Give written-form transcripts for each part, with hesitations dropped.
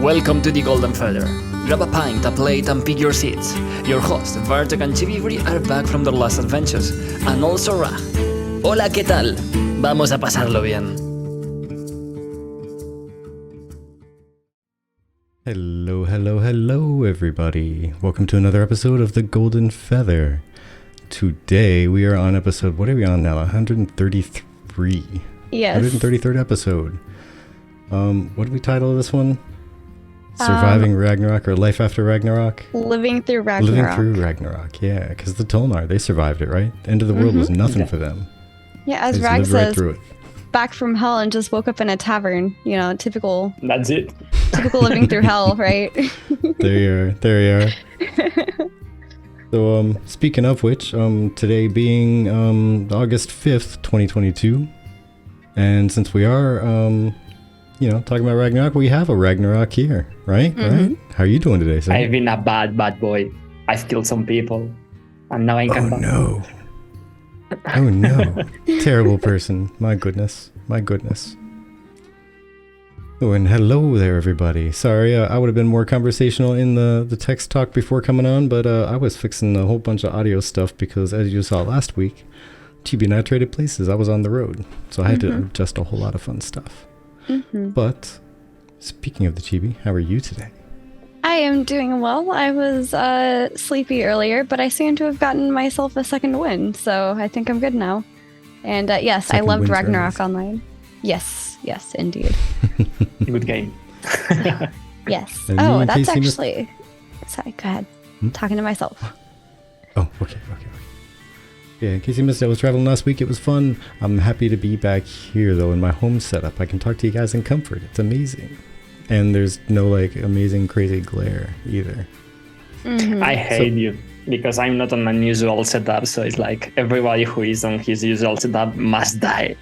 Welcome to the Golden Feather. Grab a pint, a plate, and pick your seats. Your hosts, Bartek and Chibibri, are back from their last adventures. And also Ra. Hola, ¿qué tal? Vamos a pasarlo bien. Hello, everybody. Welcome to another episode of the Golden Feather. Today, we are on episode, what are we on now? 133. Yes. 133rd episode. What did we title this one? Surviving Ragnarok or Life After Ragnarok? Living Through Ragnarok. Living Through Ragnarok, yeah. Because the Tolnar, they survived it, right? The end of the world was nothing for them. Yeah, as They Rag lived right says, through it. back from hell and just woke up in a tavern. You know, typical That's it. living through hell, right? There you are. So, speaking of which, today being August 5th, 2022, and since we are, talking about Ragnarok, we have a Ragnarok here, right? Right? How are you doing today, sir? I've been a bad boy. I've killed some people, and now I can. Oh no! Terrible person. My goodness. Oh, and hello there, everybody. Sorry, I would have been more conversational in the text talk before coming on, but I was fixing a whole bunch of audio stuff because, as you saw last week, Chibi and I traded places. I was on the road, so I had to adjust a whole lot of fun stuff. But speaking of the Chibi, how are you today? I am doing well. I was sleepy earlier, but I seem to have gotten myself a second win, so I think I'm good now. And yes, Second I loved wins Ragnarok earnings. Online. Yes, indeed. Good game. Yes. And Oh, me and that's Casey actually... Sorry, go ahead. Talking to myself. Oh, okay. Yeah, in case you missed it, I was traveling last week. It was fun. I'm happy to be back here, though, in my home setup. I can talk to you guys in comfort. It's amazing. And there's no, amazing, crazy glare, either. I hate you because I'm not on my usual setup, so it's like everybody who is on his usual setup must die.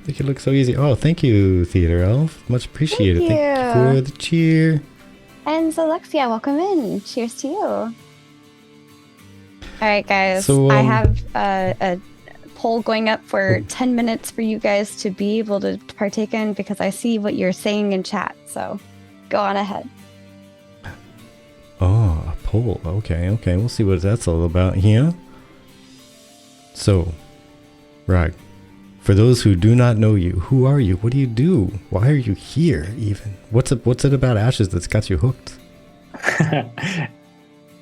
Make it look so easy. Oh, thank you, Theater Elf. Much appreciated. Thank Thank you for the cheer. And Alexia, welcome in. Cheers to you. All right, guys. So, I have a poll going up for 10 minutes for you guys to be able to partake in because I see what you're saying in chat. So go on ahead. Oh, a poll. Okay. We'll see what that's all about here. So, Rag, for those who do not know you, who are you? What do you do? Why are you here, even? What's it about Ashes that's got you hooked?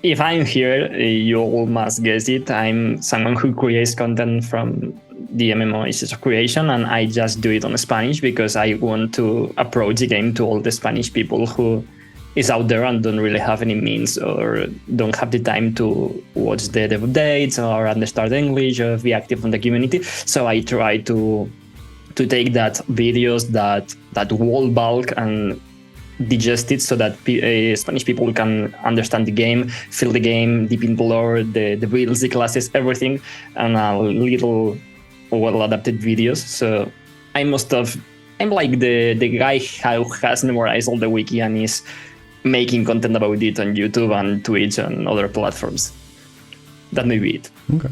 If I'm here, you all must guess it. I'm someone who creates content from the MMO issues of creation, and I just do it on Spanish because I want to approach the game to all the Spanish people who is out there and don't really have any means or don't have the time to watch the dev updates or understand English or be active on the community. So I try to take that videos that wall bulk and digest it so that Spanish people can understand the game, feel the game, deep in the lore, the builds, the classes, everything, and a little well-adapted videos. So I'm like the guy who has memorized all the wiki and is making content about it on YouTube and Twitch and other platforms. That may be it. Okay.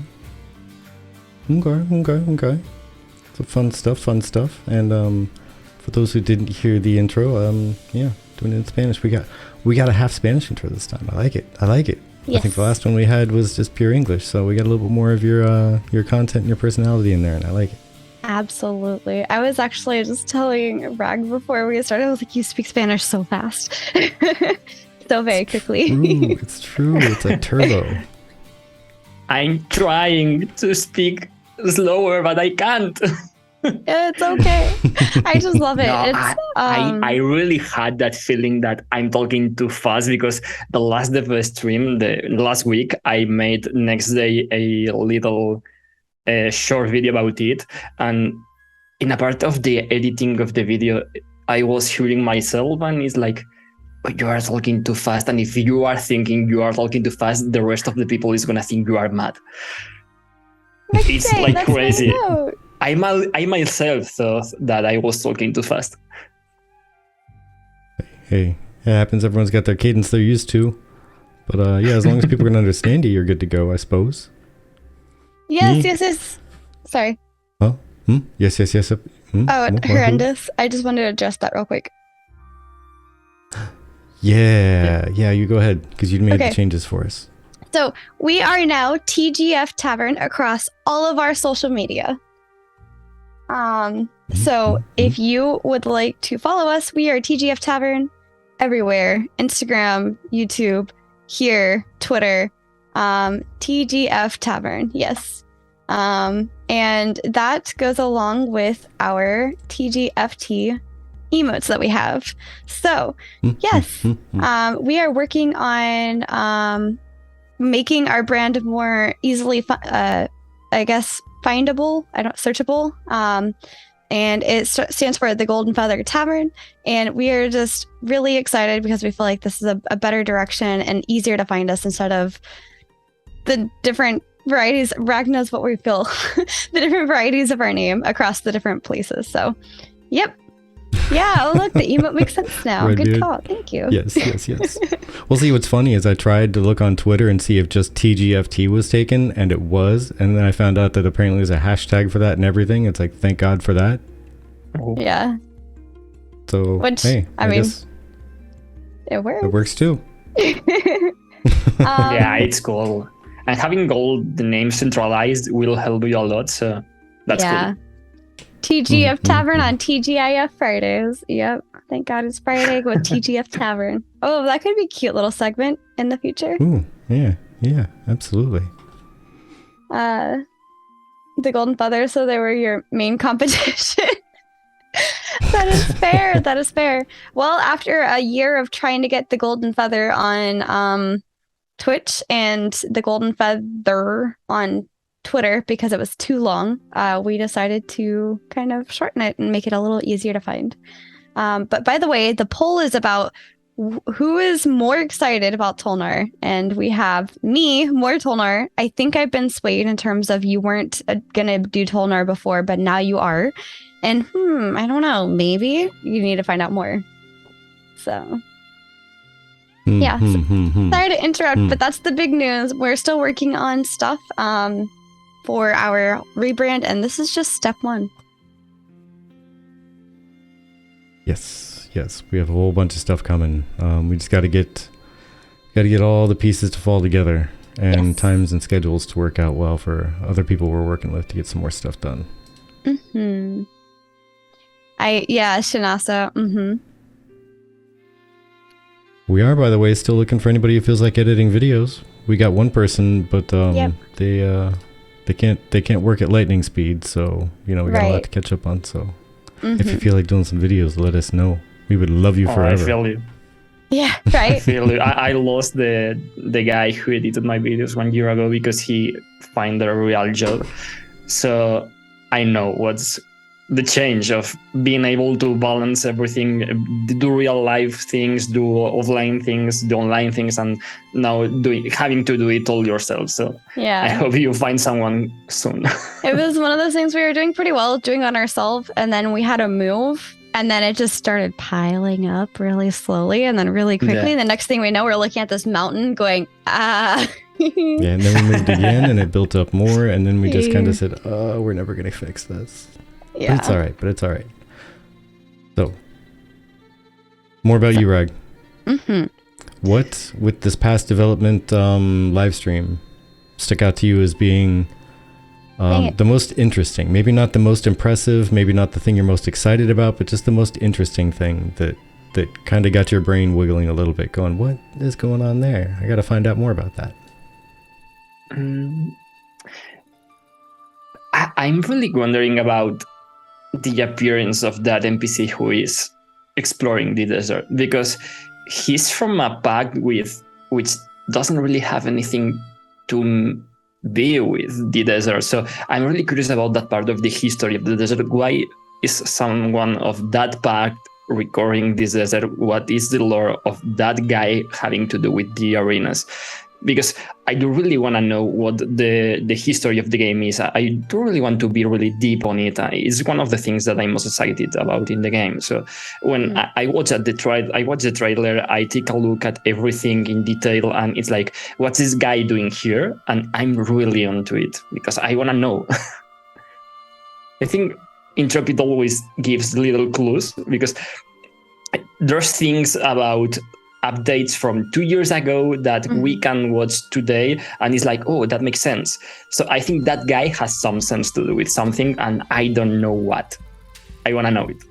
So fun stuff. And for those who didn't hear the intro, doing it in Spanish. We got a half Spanish intro this time. I like it. Yes. I think the last one we had was just pure English, so we got a little bit more of your content and your personality in there, and I like it. Absolutely. I was actually just telling Rag before we started, I was like, you speak Spanish so fast. So very quickly. It's true. It's like turbo. I'm trying to speak slower, but I can't. It's okay. I just love it. No, I really had that feeling that I'm talking too fast because the last dev stream, the last week, I made next day a little short video about it. And in a part of the editing of the video, I was hearing myself and it's like, "Oh, you are talking too fast. And if you are thinking you are talking too fast, the rest of the people is going to think you are mad." It's great. like That's crazy. good to know. I myself thought that I was talking too fast. Hey, it happens. Everyone's got their cadence they're used to. But as long as people can understand you, you're good to go, I suppose. Yes. Sorry. Huh? Yes. Horrendous. I just wanted to address that real quick. Yeah, you go ahead because you made Okay. the changes for us. So we are now TGF Tavern across all of our social media. So if you would like to follow us, we are TGF Tavern everywhere. Instagram, YouTube, here, Twitter, TGF Tavern. Yes. And that goes along with our TGFT emotes that we have. So yes, we are working on making our brand more easily findable, searchable. And it stands for the Golden Feather Tavern. And we are just really excited because we feel like this is a better direction and easier to find us instead of the different varieties. Rag knows what we feel, the different varieties of our name across the different places. So, yep. Yeah, oh look, the emote makes sense now. Right, Good dude. call. Thank you. Yes. Well, see, what's funny is I tried to look on Twitter and see if just TGFT was taken, and it was. And then I found out that apparently there's a hashtag for that and everything. It's like, thank God for that. Yeah. So, Which, hey, I mean, guess it works. it works too. Yeah, it's cool. And having all the names centralized will help you a lot. So that's cool. TGF Tavern on TGIF Fridays. Yep. Thank God it's Friday with TGF Tavern. Oh, that could be a cute little segment in the future. Ooh, yeah, absolutely. The Golden Feather, so they were your main competition. That is fair. Well, after a year of trying to get the Golden Feather on Twitch and the Golden Feather on Twitter because it was too long, we decided to kind of shorten it and make it a little easier to find. But by the way, the poll is about who is more excited about Tolnar, and we have me, more Tolnar. I think I've been swayed in terms of you weren't gonna do Tolnar before, but now you are. And I don't know, maybe you need to find out more. So yeah, sorry to interrupt, but that's the big news. We're still working on stuff for our rebrand, and this is just step one. Yes, we have a whole bunch of stuff coming. We just got to get all the pieces to fall together, and times and schedules to work out well for other people we're working with to get some more stuff done. Shinasa. We are, by the way, still looking for anybody who feels like editing videos. We got one person, but they can't work at lightning speed, so we got a lot to catch up on. So if you feel like doing some videos, let us know. We would love you forever. I feel you. Yeah, right. I feel you. I lost the guy who edited my videos 1 year ago because he found a real job. So I know what's the change of being able to balance everything, do real life things, do offline things, do online things, and now having to do it all yourself. So I hope you find someone soon. It was one of those things we were doing pretty well doing on ourselves, and then we had to move, and then it just started piling up really slowly and then really quickly. The next thing we know, we're looking at this mountain going, Yeah, and then we moved again and it built up more, and then we just kind of said, we're never going to fix this. Yeah. But it's all right. So, more about you, Rag. What, with this past development live stream, stuck out to you as being the most interesting? Maybe not the most impressive, maybe not the thing you're most excited about, but just the most interesting thing that kind of got your brain wiggling a little bit, going, what is going on there? I got to find out more about that. I'm really wondering about the appearance of that NPC who is exploring the desert, because he's from a pack which doesn't really have anything to be with the desert. So I'm really curious about that part of the history of the desert. Why is someone of that pack recording this desert? What is the lore of that guy having to do with the arenas? Because I do really want to know what the history of the game is. I do really want to be really deep on it. It's one of the things that I'm most excited about in the game. So when I watch the trailer, I take a look at everything in detail, and it's like, what's this guy doing here? And I'm really onto it because I want to know. I think Intrepid always gives little clues because there's things about updates from 2 years ago that we can watch today, and it's like, oh, that makes sense. So I think that guy has some sense to do with something, and I don't know what. I want to know it.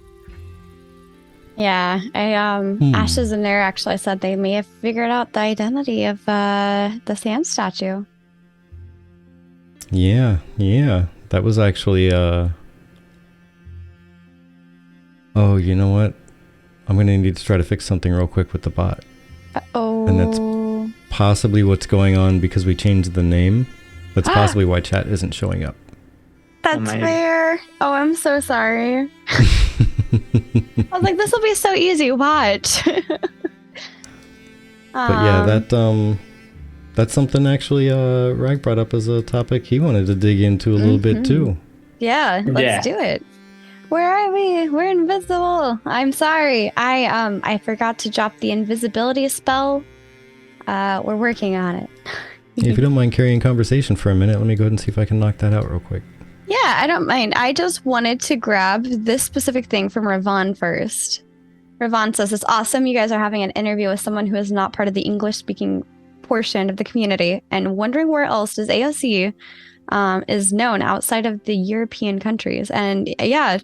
Yeah, Ashes in there actually said they may have figured out the identity of the sand statue. Yeah. That was actually oh, you know what? I'm gonna need to try to fix something real quick with the bot. Oh. And that's possibly what's going on because we changed the name. That's possibly why chat isn't showing up. That's fair. Oh, I'm so sorry. I was like, this will be so easy. Watch. But yeah, that's something actually Rag brought up as a topic he wanted to dig into a little bit too. Yeah, let's do it. Where are we? We're invisible. I'm sorry. I forgot to drop the invisibility spell. We're working on it. If you don't mind carrying conversation for a minute, let me go ahead and see if I can knock that out real quick. Yeah, I don't mind. I just wanted to grab this specific thing from Ravon first. Ravon says, it's awesome you guys are having an interview with someone who is not part of the English-speaking portion of the community and wondering where else does AOC is known outside of the European countries. And yeah,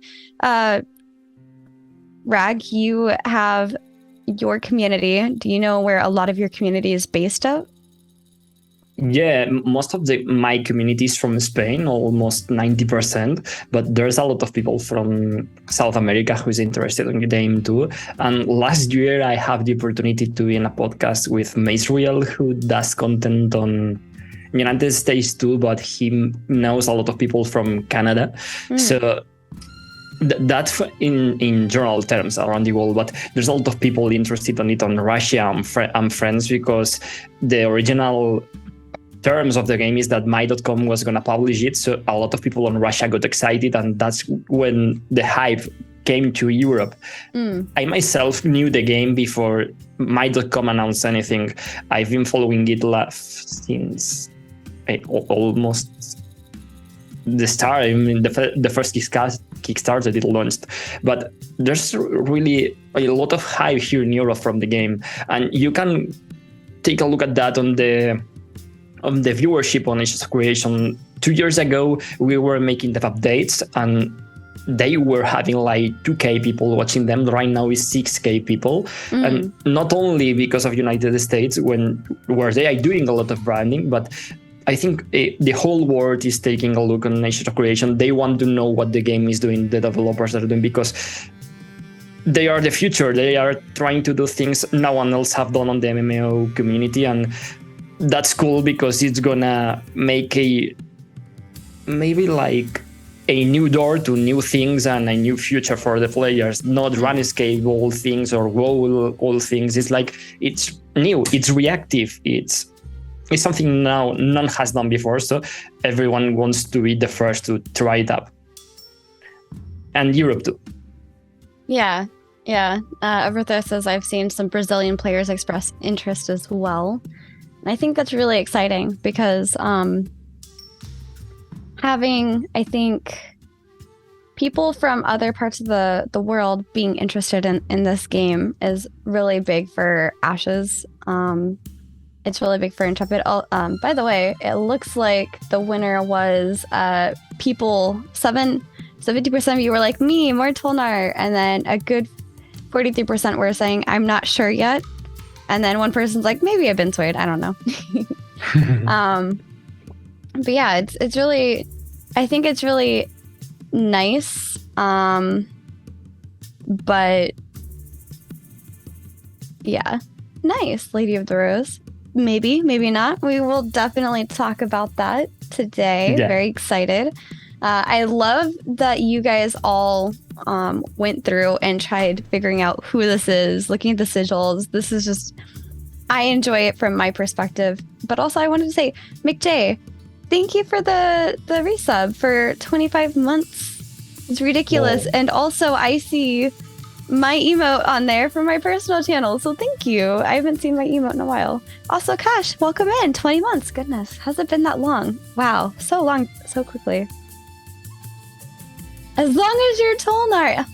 Rag, you have your community. Do you know where a lot of your community is based out? Yeah, most of my community is from Spain, almost 90%, but there's a lot of people from South America who's interested in the game too. And last year I have the opportunity to be in a podcast with Macereal, who does content on United States too, but he knows a lot of people from Canada. So that's in general terms around the world, but there's a lot of people interested in it on Russia and friends, because the original terms of the game is that my.com was going to publish it. So a lot of people in Russia got excited, and that's when the hype came to Europe. I myself knew the game before my.com announced anything. I've been following it since almost the start. I mean, the first Kickstarter it launched, but there's really a lot of hype here in Europe from the game, and you can take a look at that on the viewership on Ashes of Creation. 2 years ago, we were making the updates, and they were having like 2K people watching them. Right now is 6K people, and not only because of United States, where they are doing a lot of branding, but I think the whole world is taking a look on Ashes of Creation. They want to know what the game is doing, the developers are doing, because they are the future. They are trying to do things no one else have done on the MMO community, and that's cool because it's gonna make maybe like a new door to new things and a new future for the players. Not RuneScape old things or WoW old things. It's like it's new, it's reactive, it's something now none has done before, so everyone wants to be the first to try it up. And Europe too. Yeah. Evertho says, I've seen some Brazilian players express interest as well. And I think that's really exciting because having, I think, people from other parts of the world being interested in this game is really big for Ashes. It's really big for Intrepid. By the way, it looks like the winner was people 7. So 50% of you were like me, more Tolnar, and then a good 43% were saying I'm not sure yet, and then one person's like maybe I've been swayed. I don't know. But yeah, it's really, I think it's really nice. But yeah, nice, Lady of the Rose. Maybe not. We will definitely talk about that today. Yeah. Very excited. I love that you guys all went through and tried figuring out who this is, looking at the sigils. This is just, I enjoy it from my perspective. But also I wanted to say, McJ, thank you for the resub for 25 months. It's ridiculous. Whoa. And also I see my emote on there for my personal channel, so thank you. I haven't seen my emote in a while. Also, Cash, welcome in. 20 months. Goodness, has it been that long? Wow, so long, so quickly. As long as you're Tolnar.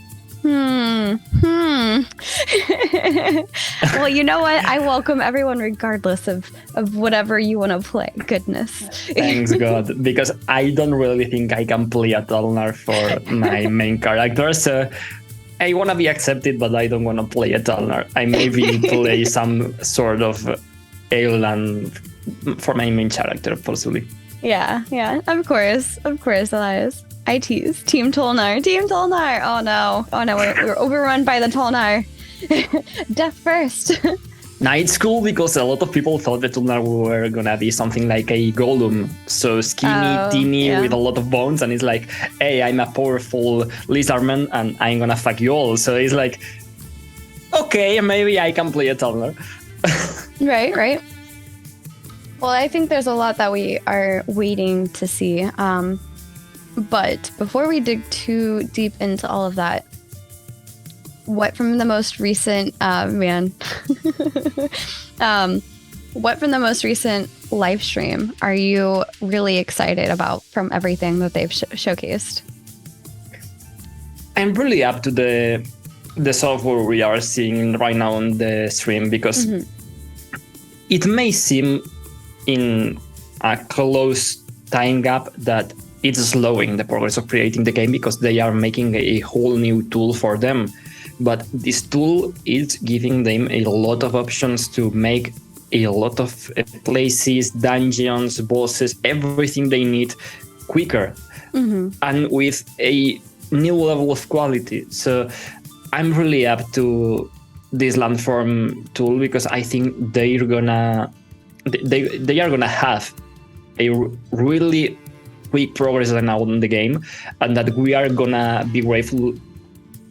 Well, you know what? I welcome everyone regardless of whatever you want to play. Goodness. Thanks God, because I don't really think I can play a Tolnar for my main character, so I want to be accepted, but I don't want to play a Tolnar. I maybe play some sort of Aelan for my main character, possibly. Yeah, of course, Elias. I tease. Team Tolnar. Oh no, we're overrun by the Tolnar. Death first. Now it's cool because a lot of people thought the Tolnar were gonna be something like a golem, so skinny, teeny, with a lot of bones, and it's like, hey, I'm a powerful lizardman and I'm gonna fuck you all. So it's like, okay, maybe I can play a Tolnar. Right. Well, I think there's a lot that we are waiting to see. But before we dig too deep into all of that, what from the most recent what from the most recent live stream are you really excited about from everything that they've showcased? I'm really up to the software we are seeing right now on the stream, because it may seem in a close time gap that it's slowing the progress of creating the game because they are making a whole new tool for them. But this tool is giving them a lot of options to make a lot of places, dungeons, bosses, everything they need quicker and with a new level of quality. So I'm really up to this landform tool because I think they are gonna have a really quick progress now in the game, and that we are gonna be grateful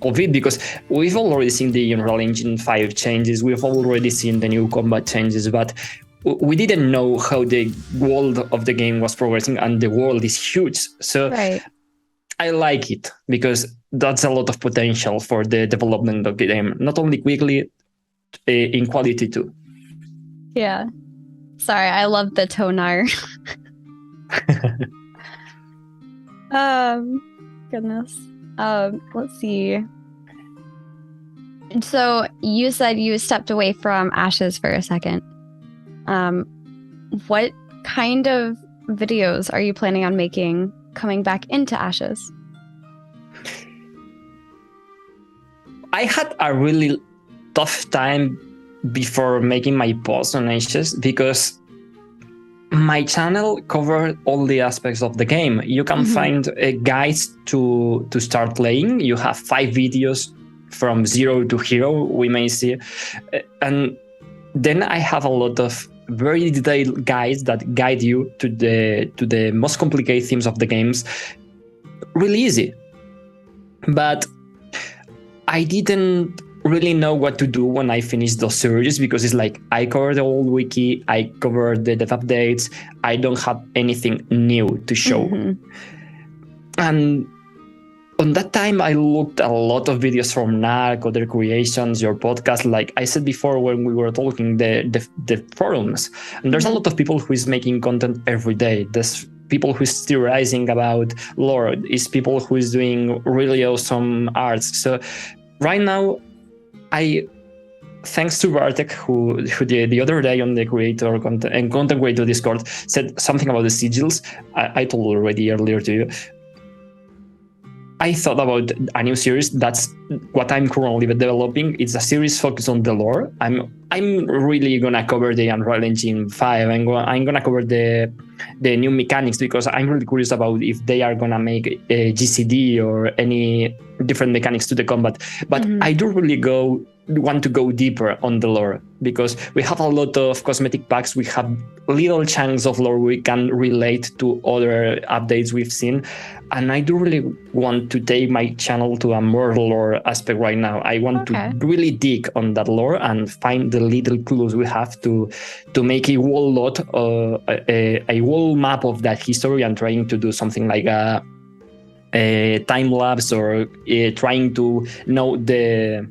of it because we've already seen the Unreal Engine 5 changes, we've already seen the new combat changes, but we didn't know how the world of the game was progressing, and the world is huge. So I like it because that's a lot of potential for the development of the game, not only quickly, in quality too. Yeah. Sorry, I love the Tonar. Goodness. Let's see. So you said you stepped away from Ashes for a second. What kind of videos are you planning on making coming back into Ashes? I had a really tough time before making my post on Ashes because my channel covered all the aspects of the game. You can find guides to start playing. You have 5 videos from 0 to hero, we may see. And then I have a lot of very detailed guides that guide you to the most complicated themes of the games. Really easy. But I didn't really know what to do when I finished those series because it's like I covered the old wiki, I covered the dev updates, I don't have anything new to show. And on that time, I looked at a lot of videos from Narc, other creations, your podcast. Like I said before when we were talking, the forums. And there's a lot of people who is making content every day. There's people who is theorizing about lore. It's people who is doing really awesome arts. So right now, thanks to Bartek, who the other day on the creator content creator Discord said something about the sigils. I told already earlier to you. I thought about a new series. That's what I'm currently developing. It's a series focused on the lore. I'm really gonna cover the Unreal Engine 5. I'm gonna cover the new mechanics because I'm really curious about if they are gonna make a GCD or any different mechanics to the combat. But I do really want to go deeper on the lore because we have a lot of cosmetic packs. We have little chunks of lore we can relate to other updates we've seen. And I do really want to take my channel to a more lore aspect right now. I want to really dig on that lore and find the little clues we have to make a whole lot, a whole map of that history and trying to do something like a time lapse or trying to know the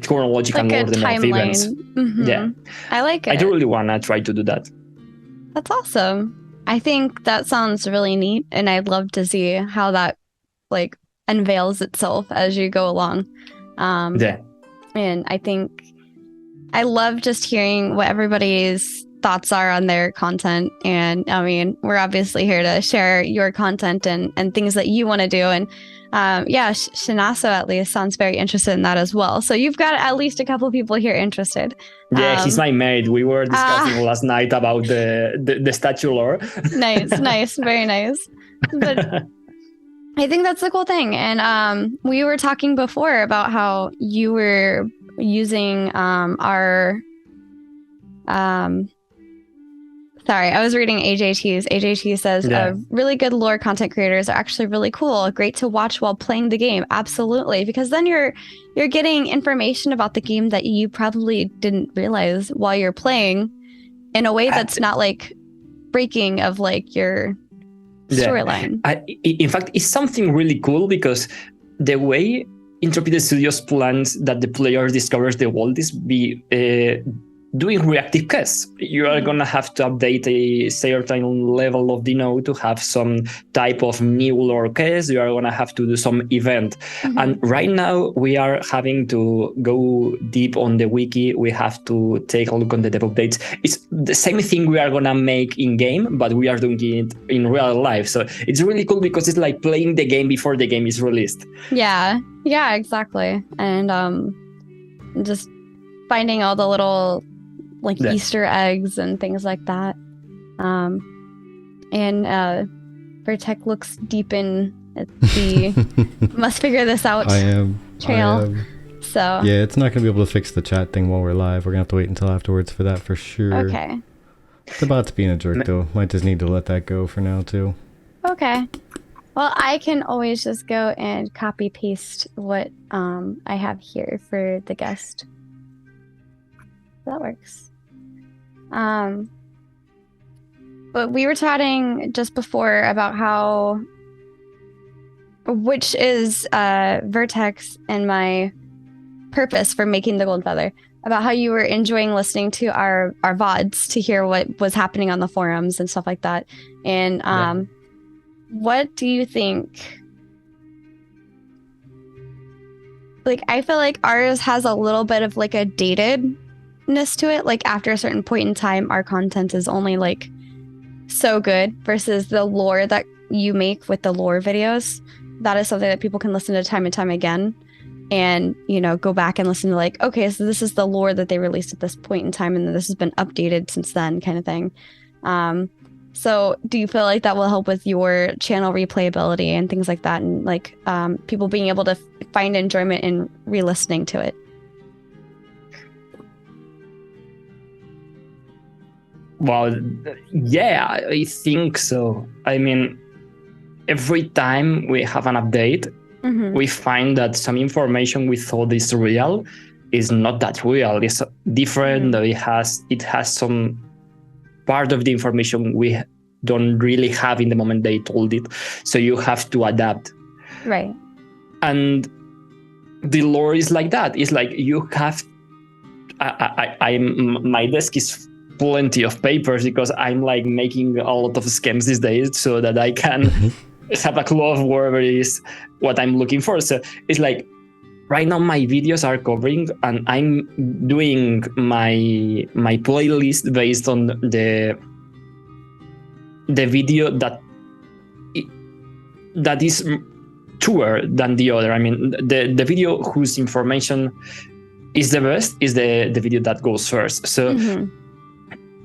chronological like order of events. Yeah, I like it. I do really want to try to do that. That's awesome. I think that sounds really neat, and I'd love to see how that unveils itself as you go along. Yeah. And I think I love just hearing what everybody's thoughts are on their content. And I mean, we're obviously here to share your content and things that you want to do. And Shinaso at least sounds very interested in that as well. So you've got at least a couple people here interested. Yeah, he's my mate. We were discussing last night about the statue lore. Nice, very nice. But I think that's the cool thing. And we were talking before about how you were using sorry, I was reading AJT's. AJT says, really good lore content creators are actually really cool. Great to watch while playing the game. Absolutely. Because then you're getting information about the game that you probably didn't realize while you're playing in a way that's not like breaking of like your storyline. In fact, it's something really cool because the way Intrepid Studios plans that the player discovers the world is doing reactive quests. You are going to have to update a certain level of the node to have some type of new lore quest. You are going to have to do some event. And right now we are having to go deep on the wiki. We have to take a look on the dev updates. It's the same thing we are going to make in game, but we are doing it in real life. So it's really cool because it's like playing the game before the game is released. Yeah, exactly. And just finding all the little Easter eggs and things like that. And Vertec looks deep in the must figure this out trail. So yeah, it's not going to be able to fix the chat thing while we're live. We're going to have to wait until afterwards for that for sure. Okay. It's about to be a jerk though. Might just need to let that go for now too. Okay. Well, I can always just go and copy paste what I have here for the guest. That works. But we were chatting just before about how, which is Vertex and my purpose for making the Golden Feather, about how you were enjoying listening to our VODs to hear what was happening on the forums and stuff like that. And what do you think? Like, I feel like ours has a little bit of like a datedness to it. Like after a certain point in time, our content is only like so good versus the lore that you make with the lore videos. That is something that people can listen to time and time again and, you know, go back and listen to like, okay, so this is the lore that they released at this point in time and this has been updated since then kind of thing. So do you feel like that will help with your channel replayability and things like that and like people being able to find enjoyment in re-listening to it? Well, yeah, I think so. I mean, every time we have an update, we find that some information we thought is real is not that real. It's different. It has some part of the information we don't really have in the moment they told it. So you have to adapt. Right. And the lore is like that. It's like you have... my desk is plenty of papers because I'm like making a lot of scams these days so that I can have a clue of wherever it is what I'm looking for. So it's like right now my videos are covering and I'm doing my playlist based on the video that is truer than the other. I mean, the video whose information is the best is the video that goes first. So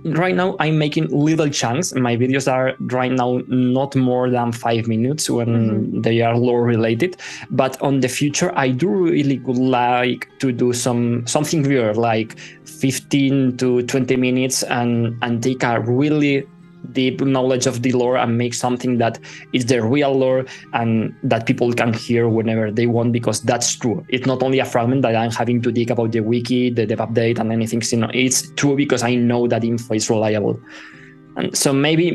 right now I'm making little chunks. My videos are right now not more than 5 minutes when they are lore related. But on the future, I do really would like to do something weird, like 15 to 20 minutes and take a really deep knowledge of the lore and make something that is the real lore and that people can hear whenever they want, because that's true. It's not only a fragment that I'm having to dig about the wiki, the dev update and anything. You know, it's true because I know that info is reliable. And so maybe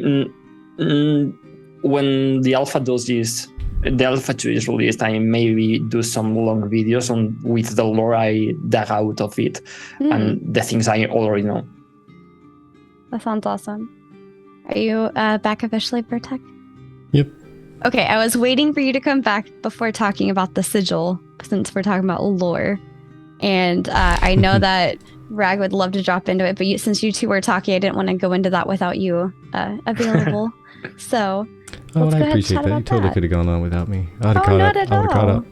when the Alpha 2 is released, I maybe do some long videos with the lore I dug out of it and the things I already know. That sounds awesome. Are you back officially, Vertec? Yep. Okay, I was waiting for you to come back before talking about the sigil, since we're talking about lore. And I know that Rag would love to drop into it, but since you two were talking, I didn't want to go into that without you available. So Oh, let's and go I ahead and appreciate chat that. You about totally that. could have gone on without me. I would have Oh, caught not up. at I would have caught all. up.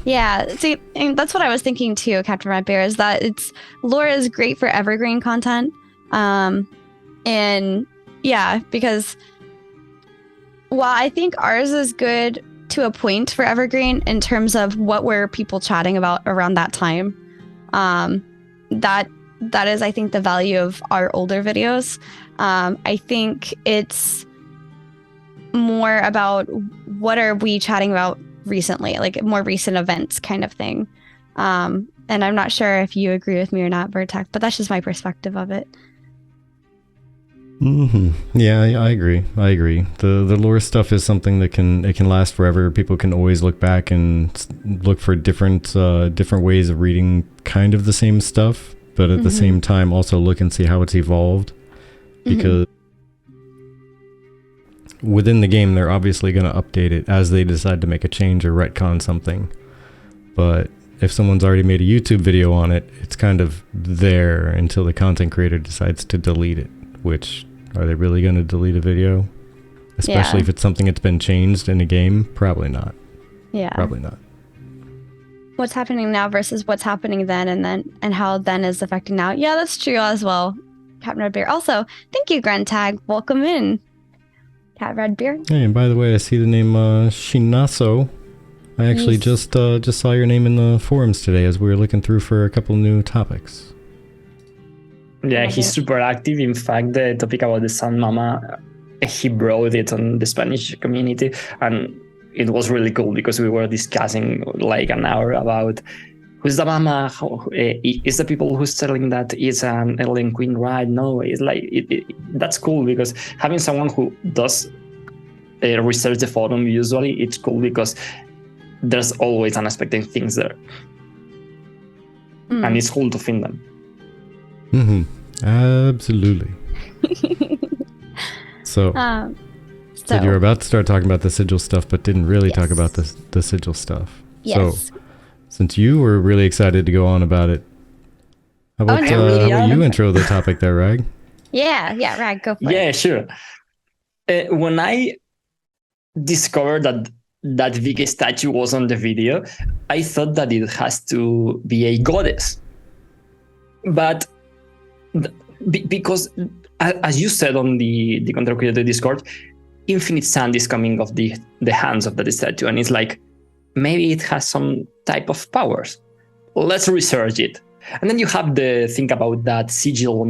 Yeah, see, and that's what I was thinking too, Captain Red Bear, is that lore is great for evergreen content. And yeah, because while I think ours is good to a point for evergreen in terms of what were people chatting about around that time, that is, I think, the value of our older videos. I think it's more about what are we chatting about recently, like more recent events kind of thing. And I'm not sure if you agree with me or not, Vertex, but that's just my perspective of it. Yeah, I agree. The lore stuff is something that can last forever. People can always look back and look for different ways of reading kind of the same stuff, but at the same time also look and see how it's evolved, because within the game they're obviously going to update it as they decide to make a change or retcon something. But if someone's already made a YouTube video on it, it's kind of there until the content creator decides to delete it, which, are they really going to delete a video? Especially if it's something that's been changed in a game? Probably not. Yeah. Probably not. What's happening now versus what's happening then, and how then is affecting now. Yeah, that's true as well, Captain Red Bear. Also, thank you, Grand Tag. Welcome in, Cat Red Bear. Hey, and by the way, I see the name Shinaso. I actually just saw your name in the forums today as we were looking through for a couple new topics. Yeah, he's super active. In fact, the topic about the Sun Mama, he brought it on the Spanish community, and it was really cool because we were discussing like an hour about who's the mama, is the people who's telling that it's an alien queen, right? No, it's like that's cool because having someone who does research the forum, usually it's cool because there's always unexpected things there, and it's cool to find them. Absolutely. So you were about to start talking about the sigil stuff, but didn't really talk about the sigil stuff. Yes. So since you were really excited to go on about it, how about, how about you intro the topic there, Rag? Yeah, Rag, go for it. Yeah, sure. When I discovered that Vicky statue was on the video, I thought that it has to be a goddess. But because, as you said on the Content Creator Discord, infinite sand is coming off the hands of that statue, and it's like, maybe it has some type of powers. Let's research it. And then you have the think about that sigil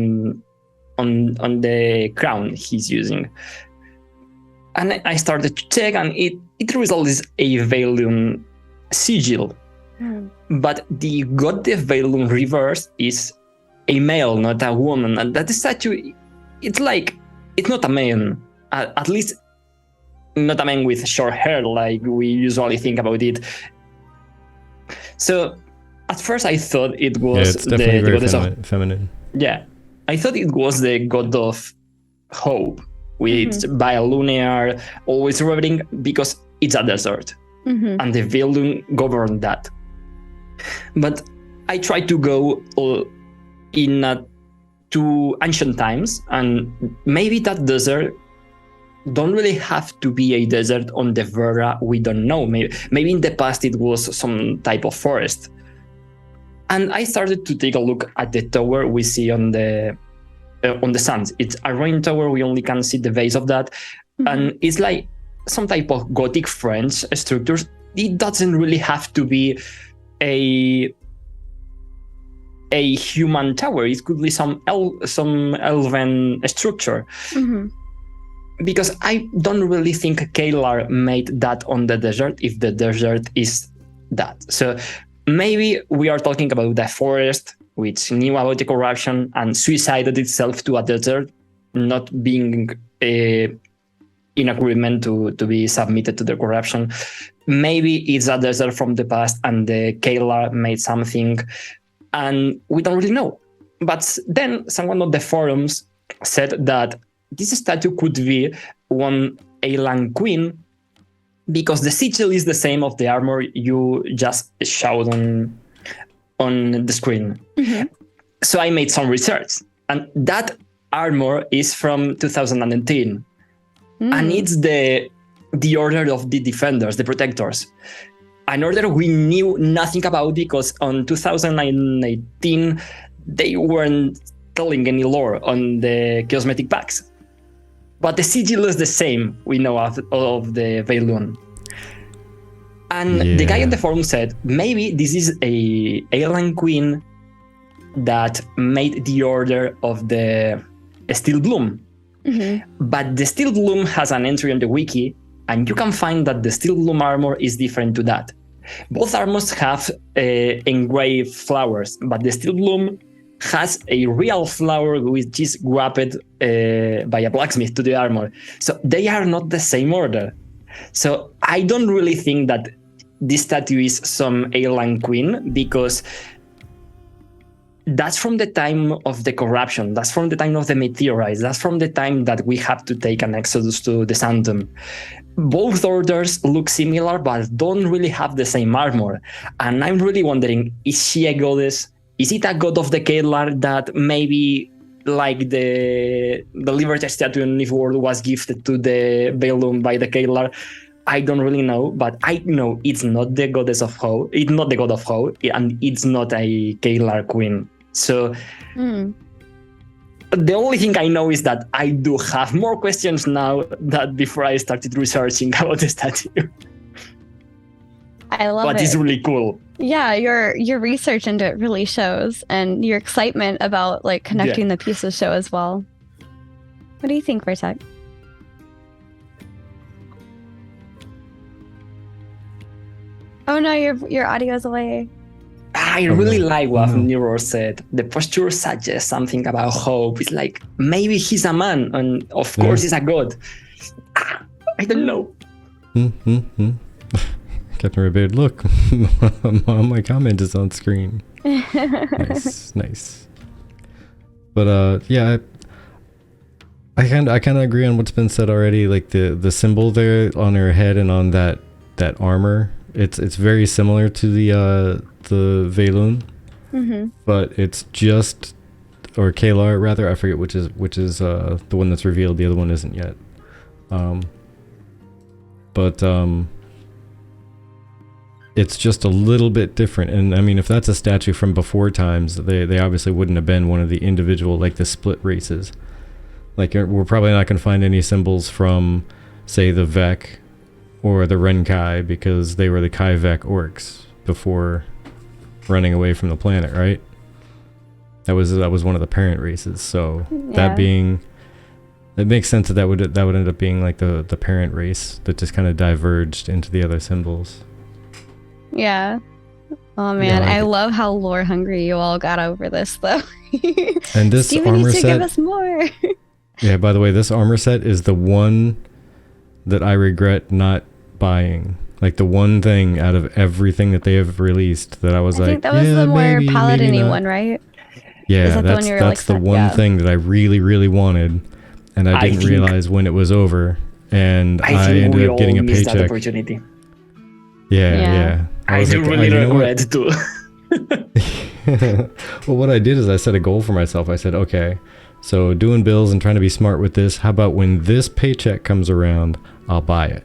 on the crown he's using. And I started to check, and it results a Valium sigil. But the god the Valium reverse is a male, not a woman. And that statue, it's like, it's not a man. At least not a man with short hair like we usually think about it. So at first I thought it was it's definitely the very goddess feminine. Yeah, I thought it was the god of hope, with bilunar, always reveling, because it's a desert, and the Valium governed that. But I tried to go to ancient times, and maybe that desert don't really have to be a desert on the Vera. We don't know. Maybe in the past it was some type of forest. And I started to take a look at the tower we see on the sands. It's a rain tower. We only can see the base of that, and it's like some type of Gothic French structures. It doesn't really have to be a human tower. It could be some elven structure. Because I don't really think Kalar made that on the desert, if the desert is that. So maybe we are talking about the forest, which knew about the corruption and suicided itself to a desert, not being in agreement to be submitted to the corruption. Maybe it's a desert from the past and the Kalar made something, and we don't really know. But then someone on the forums said that this statue could be one alien queen because the sigil is the same of the armor you just showed on the screen. So I made some research, and that armor is from 2010, and it's the order of the defenders, the protectors. An order we knew nothing about because on 2018 they weren't telling any lore on the cosmetic packs. But the sigil is the same we know of the Veilun. And the guy on the forum said, maybe this is a alien queen that made the order of the Steel Bloom. But the Steel Bloom has an entry on the wiki, and you can find that the Steel Bloom armor is different to that. Both armors have engraved flowers, but the Steel Bloom has a real flower which is wrapped by a blacksmith to the armor. So they are not the same order. So I don't really think that this statue is some alien queen, because that's from the time of the corruption. That's from the time of the meteorites. That's from the time that we have to take an exodus to the Sanctum. Both orders look similar, but don't really have the same armor. And I'm really wondering, is she a goddess? Is it a god of the Kevlar that maybe, like the Liberty statue in New World, was gifted to the Veilun by the Kevlar? I don't really know, but I know it's not the goddess of Ho. It's not the god of Ho, and it's not a Kevlar queen. So the only thing I know is that I do have more questions now than before I started researching about the statue. I love it. But it's really cool. Yeah, your research into it really shows, and your excitement about like connecting the pieces show as well. What do you think, Vertek? Oh no, your audio's away. I really like what Nero said. The posture suggests something about hope. It's like, maybe he's a man, and of course he's a god. I don't know. Captain Rebbeard, look, my comment is on screen. Nice. But yeah, I kind of agree on what's been said already. Like the symbol there on her head and on that armor, it's very similar to the Veilun, but it's just, or Kalar rather, I forget which is the one that's revealed. The other one isn't yet. It's just a little bit different. And I mean, if that's a statue from before times, they obviously wouldn't have been one of the individual, like the split races. Like we're probably not going to find any symbols from, say, the Vek or the Renkai, because they were the Kai Vek orcs before running away from the planet, right? That was one of the parent races. So it makes sense that would end up being like the parent race that just kind of diverged into the other symbols. Yeah. Oh man, I love how lore hungry you all got over this though. And this Steven armor needs to set, give us more. Yeah, by the way, this armor set is the one that I regret not buying. Like the one thing out of everything that they have released that I was I like, think that was the more maybe paladin-y not. one, right? Yeah, Is that the one you were that's like, the one thing that I really, really wanted, and I didn't realize when it was over, and I ended up getting a paycheck. That opportunity. Yeah. I do really regret too. Well, what I did is I set a goal for myself. I said, okay, so doing bills and trying to be smart with this, how about when this paycheck comes around, I'll buy it.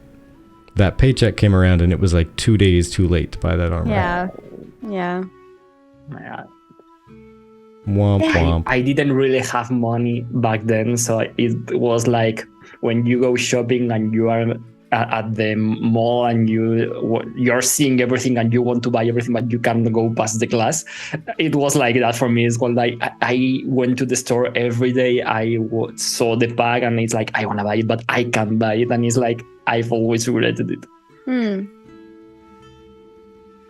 That paycheck came around and it was like 2 days too late to buy that armor. Yeah. Womp womp. I didn't really have money back then, so it was like when you go shopping and you are at the mall and you're seeing everything and you want to buy everything, but you can't go past the class. It was like that for me. It's called like I went to the store every day. I saw the pack and it's like I want to buy it, but I can't buy it, and it's like I've always regretted it.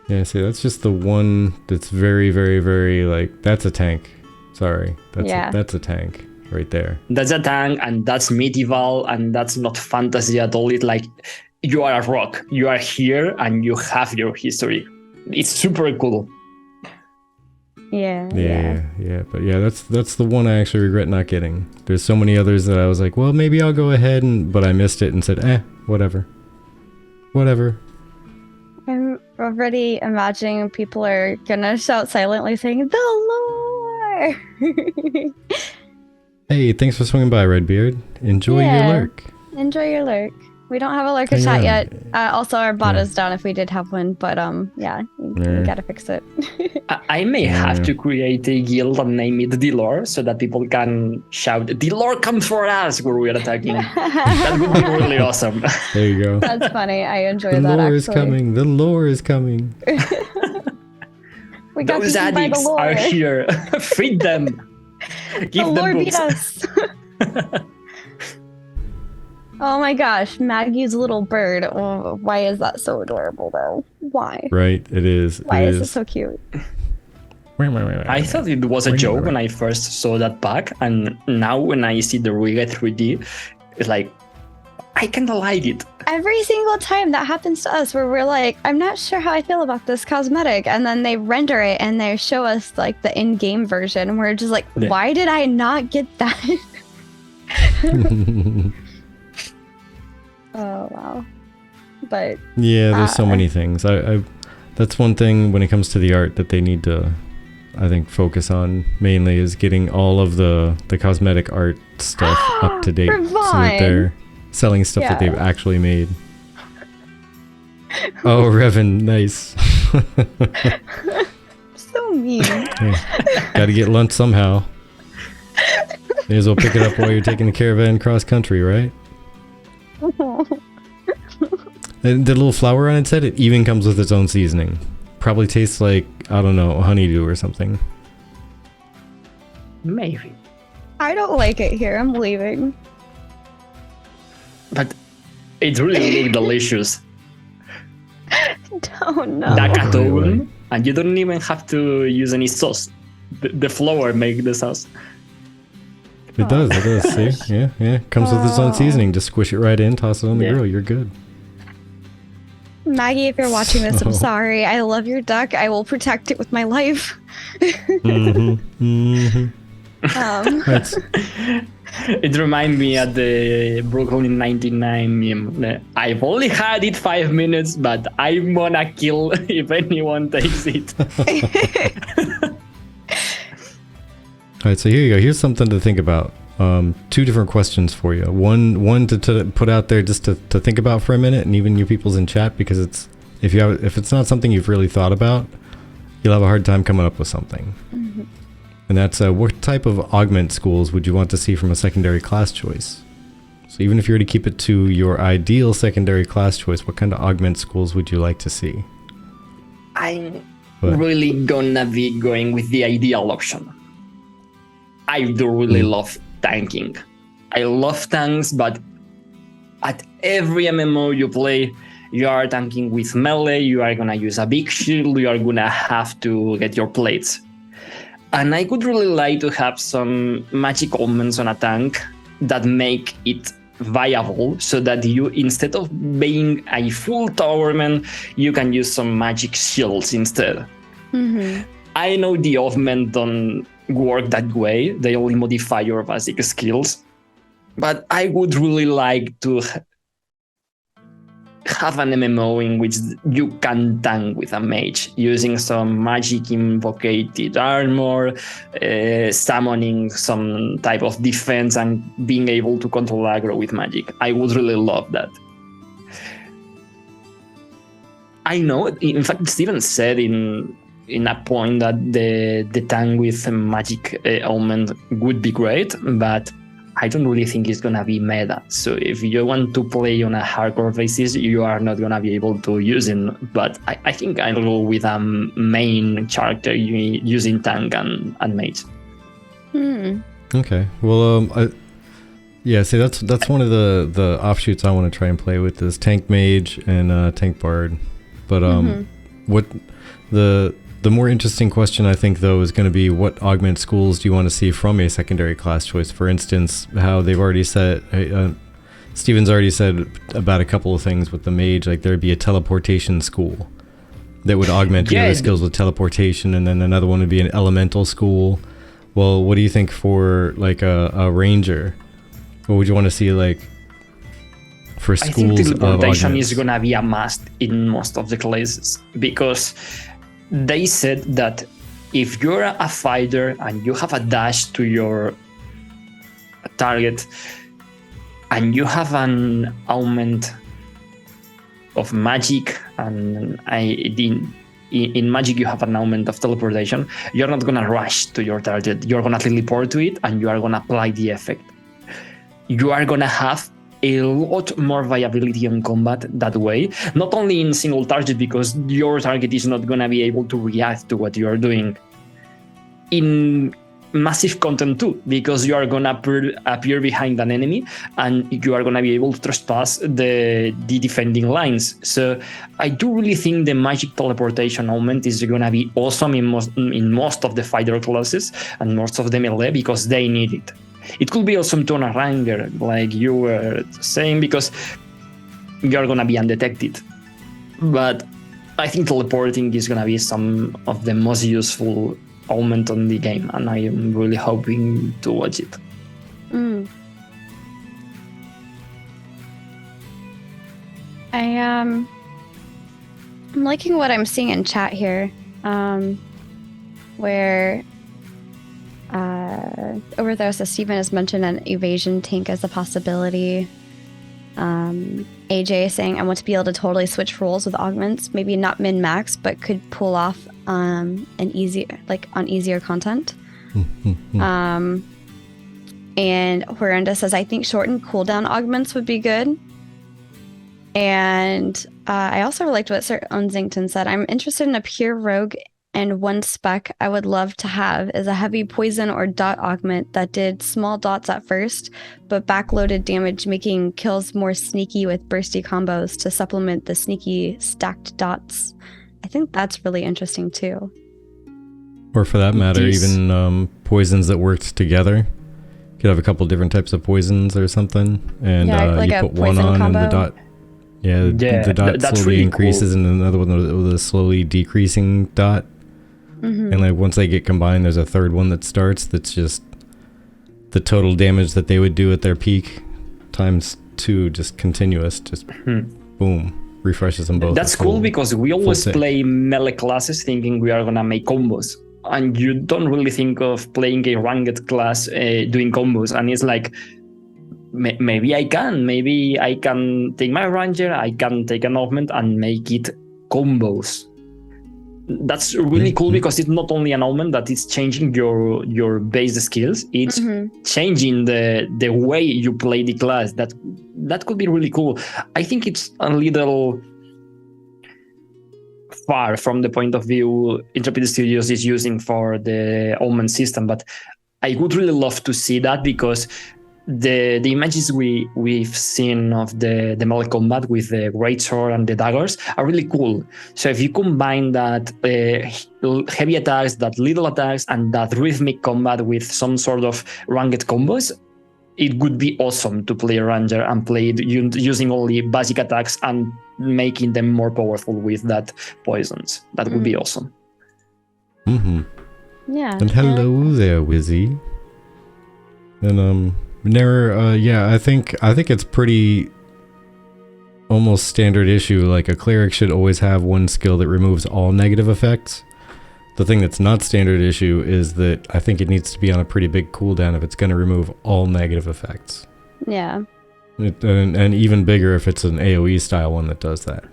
Yeah, see, that's just the one that's very, very, very like, that's a tank. Sorry, that's a tank right there. That's a tank, and that's medieval, and that's not fantasy at all. It's like you are a rock. You are here, and you have your history. It's super cool. Yeah. But yeah, that's the one I actually regret not getting. There's so many others that I was like, well, maybe I'll go ahead but I missed it and said, whatever. whatever. I'm already imagining people are gonna shout silently saying, "The lore!" Hey, thanks for swinging by, Redbeard. Enjoy your Yeah. lurk. Enjoy your lurk. We don't have a lurker Hang chat around. yet. Also, our bot Yeah. is down if we did have one, but yeah, we Yeah. gotta fix it. I may have to create a guild and name it the lore so that people can shout, "The lore comes for us!" where we are attacking. That would be really awesome. There you go. That's funny. I enjoy The that lore actually. is coming. The lore is coming. We got Those beaten by the addicts lore. are here. Feed them. The Give them lore beat books. us. Oh my gosh, Maggie's little bird. Oh, why is that so adorable though? Why? Right, it is. Why it is it so cute? I thought it was a joke when I first saw that pack, and now when I see the Riga 3D, it's like, I kinda like it. Every single time that happens to us where we're like, I'm not sure how I feel about this cosmetic, and then they render it and they show us like the in-game version, and we're just like, Yeah. why did I not get that? Oh wow. But Yeah, there's so many things. I that's one thing when it comes to the art that they need to, I think, focus on mainly is getting all of the cosmetic art stuff up to date so that they're selling stuff that they've actually made. Oh, Revan, nice. so mean. Got to get lunch somehow. May as well pick it up while you're taking the caravan cross country, right? And the little flower on its head, it even comes with its own seasoning. Probably tastes like, I don't know, honeydew or something. Maybe. I don't like it here. I'm leaving. But it really looks delicious. Oh no. Dakatoon, and you don't even have to use any sauce. The flour makes the sauce. It does, see? Yeah. Comes with its own seasoning. Just squish it right in, toss it on the grill, you're good. Maggie, if you're watching this, I'm sorry. I love your duck. I will protect it with my life. That's, It reminds me at the Brooklyn 99 meme. I've only had it 5 minutes, but I'm gonna kill if anyone takes it. Alright, so here you go. Here's something to think about. Two different questions for you. One to put out there just to think about for a minute, and even you people's in chat, because it's if it's not something you've really thought about, you'll have a hard time coming up with something. Mm-hmm. And that's what type of augment schools would you want to see from a secondary class choice? So even if you were to keep it to your ideal secondary class choice, what kind of augment schools would you like to see? I'm What? really gonna be going with the ideal option. I do really love tanking. I love tanks, but at every MMO you play, you are tanking with melee, you are gonna use a big shield, you are gonna have to get your plates. And I would really like to have some magic augments on a tank that make it viable, so that you, instead of being a full towerman, you can use some magic shields instead. Mm-hmm. I know the augment don't work that way, they only modify your basic skills, but I would really like to have an MMO in which you can tank with a mage, using some magic invocated armor, summoning some type of defense, and being able to control aggro with magic. I would really love that. I know, in fact, Steven said in a point that the tank with a magic augment would be great, but I don't really think it's gonna be meta. So if you want to play on a hardcore basis, you are not gonna be able to use it. But I think I'll go with a main character using tank and mage. Okay. Well, yeah. See, that's one of the offshoots I want to try and play with is tank mage and tank bard. But what the more interesting question, I think, though, is going to be what augment schools do you want to see from a secondary class choice? For instance, how they've already said, Steven's already said about a couple of things with the mage, like there'd be a teleportation school that would augment your skills with teleportation, and then another one would be an elemental school. Well, what do you think for like a ranger? What would you want to see, like for I think schools of teleportation augments. is gonna be a must in most of the classes, because they said that if you're a fighter and you have a dash to your target and you have an augment of magic, and in magic you have an augment of teleportation, you're not gonna rush to your target. You're gonna teleport to it and you are gonna apply the effect. You are gonna have a lot more viability in combat that way, not only in single target, because your target is not gonna be able to react to what you are doing, in massive content too, because you are gonna appear behind an enemy and you are gonna be able to trespass the defending lines. So I do really think the magic teleportation augment is gonna be awesome in most of the fighter classes and most of the melee, because they need it. It could be awesome to a ranger, like you were saying, because you're gonna be undetected. But I think teleporting is gonna be some of the most useful augment on the game, and I am really hoping to watch it. I'm liking what I'm seeing in chat here, where Overthrow Steven has mentioned an evasion tank as a possibility. AJ saying, I want to be able to totally switch roles with augments, maybe not min-max, but could pull off on easier content. And Horrenda says, I think shortened cooldown augments would be good. And I also liked what Sir Unzington said. I'm interested in a pure rogue, and one spec I would love to have is a heavy poison or dot augment that did small dots at first, but backloaded damage, making kills more sneaky with bursty combos to supplement the sneaky stacked dots. I think that's really interesting too. Or for that matter, even poisons that worked together. You could have a couple different types of poisons or something, and like you a put one poison on combo. and the dot. Yeah, the dot that's slowly really increases, cool. and another one with a slowly decreasing dot. And like once they get combined, there's a third one that starts that's just the total damage that they would do at their peak times 2, just continuous, just boom, refreshes them both. That's cool, because we always tick. play melee classes thinking we are gonna make combos, and you don't really think of playing a ranked class doing combos. And it's like, maybe I can take my ranger, I can take an augment and make it combos. That's really cool, because it's not only an augment that is changing your base skills, it's changing the way you play the class. That could be really cool. I think it's a little far from the point of view Intrepid Studios is using for the augment system, but I would really love to see that, because the images we've seen of the melee combat with the greatsword and the daggers are really cool. So if you combine that heavy attacks, that little attacks, and that rhythmic combat with some sort of ranked combos, it would be awesome to play a ranger and play it using only basic attacks and making them more powerful with that poisons. That would be awesome. Yeah. And hello there, Wizzy. And I think it's pretty almost standard issue. Like a cleric should always have one skill that removes all negative effects. The thing that's not standard issue is that I think it needs to be on a pretty big cooldown if it's going to remove all negative effects. Yeah. And even bigger if it's an AoE style one that does that.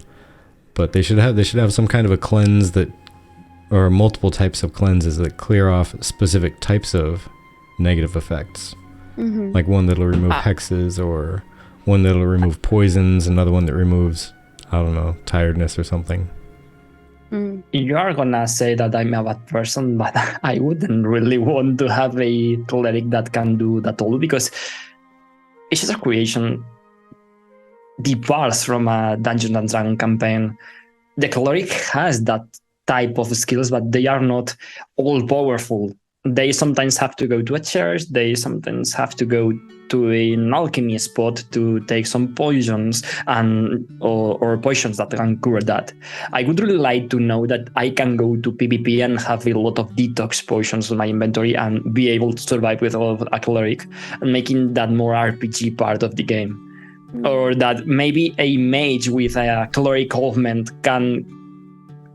But they should have some kind of a cleanse that, or multiple types of cleanses that clear off specific types of negative effects. Like one that'll remove hexes, or one that'll remove poisons, another one that removes, I don't know, tiredness or something. You are gonna say that I'm a bad person, but I wouldn't really want to have a cleric that can do that all, because Ashes of Creation departs from a Dungeons and Dragons campaign. The cleric has that type of skills, but they are not all powerful. They sometimes have to go to a church, they sometimes have to go to an alchemy spot to take some poisons or potions that can cure that. I would really like to know that I can go to PvP and have a lot of detox potions in my inventory and be able to survive with all of a cleric, and making that more RPG part of the game. or that maybe a mage with a cleric augment can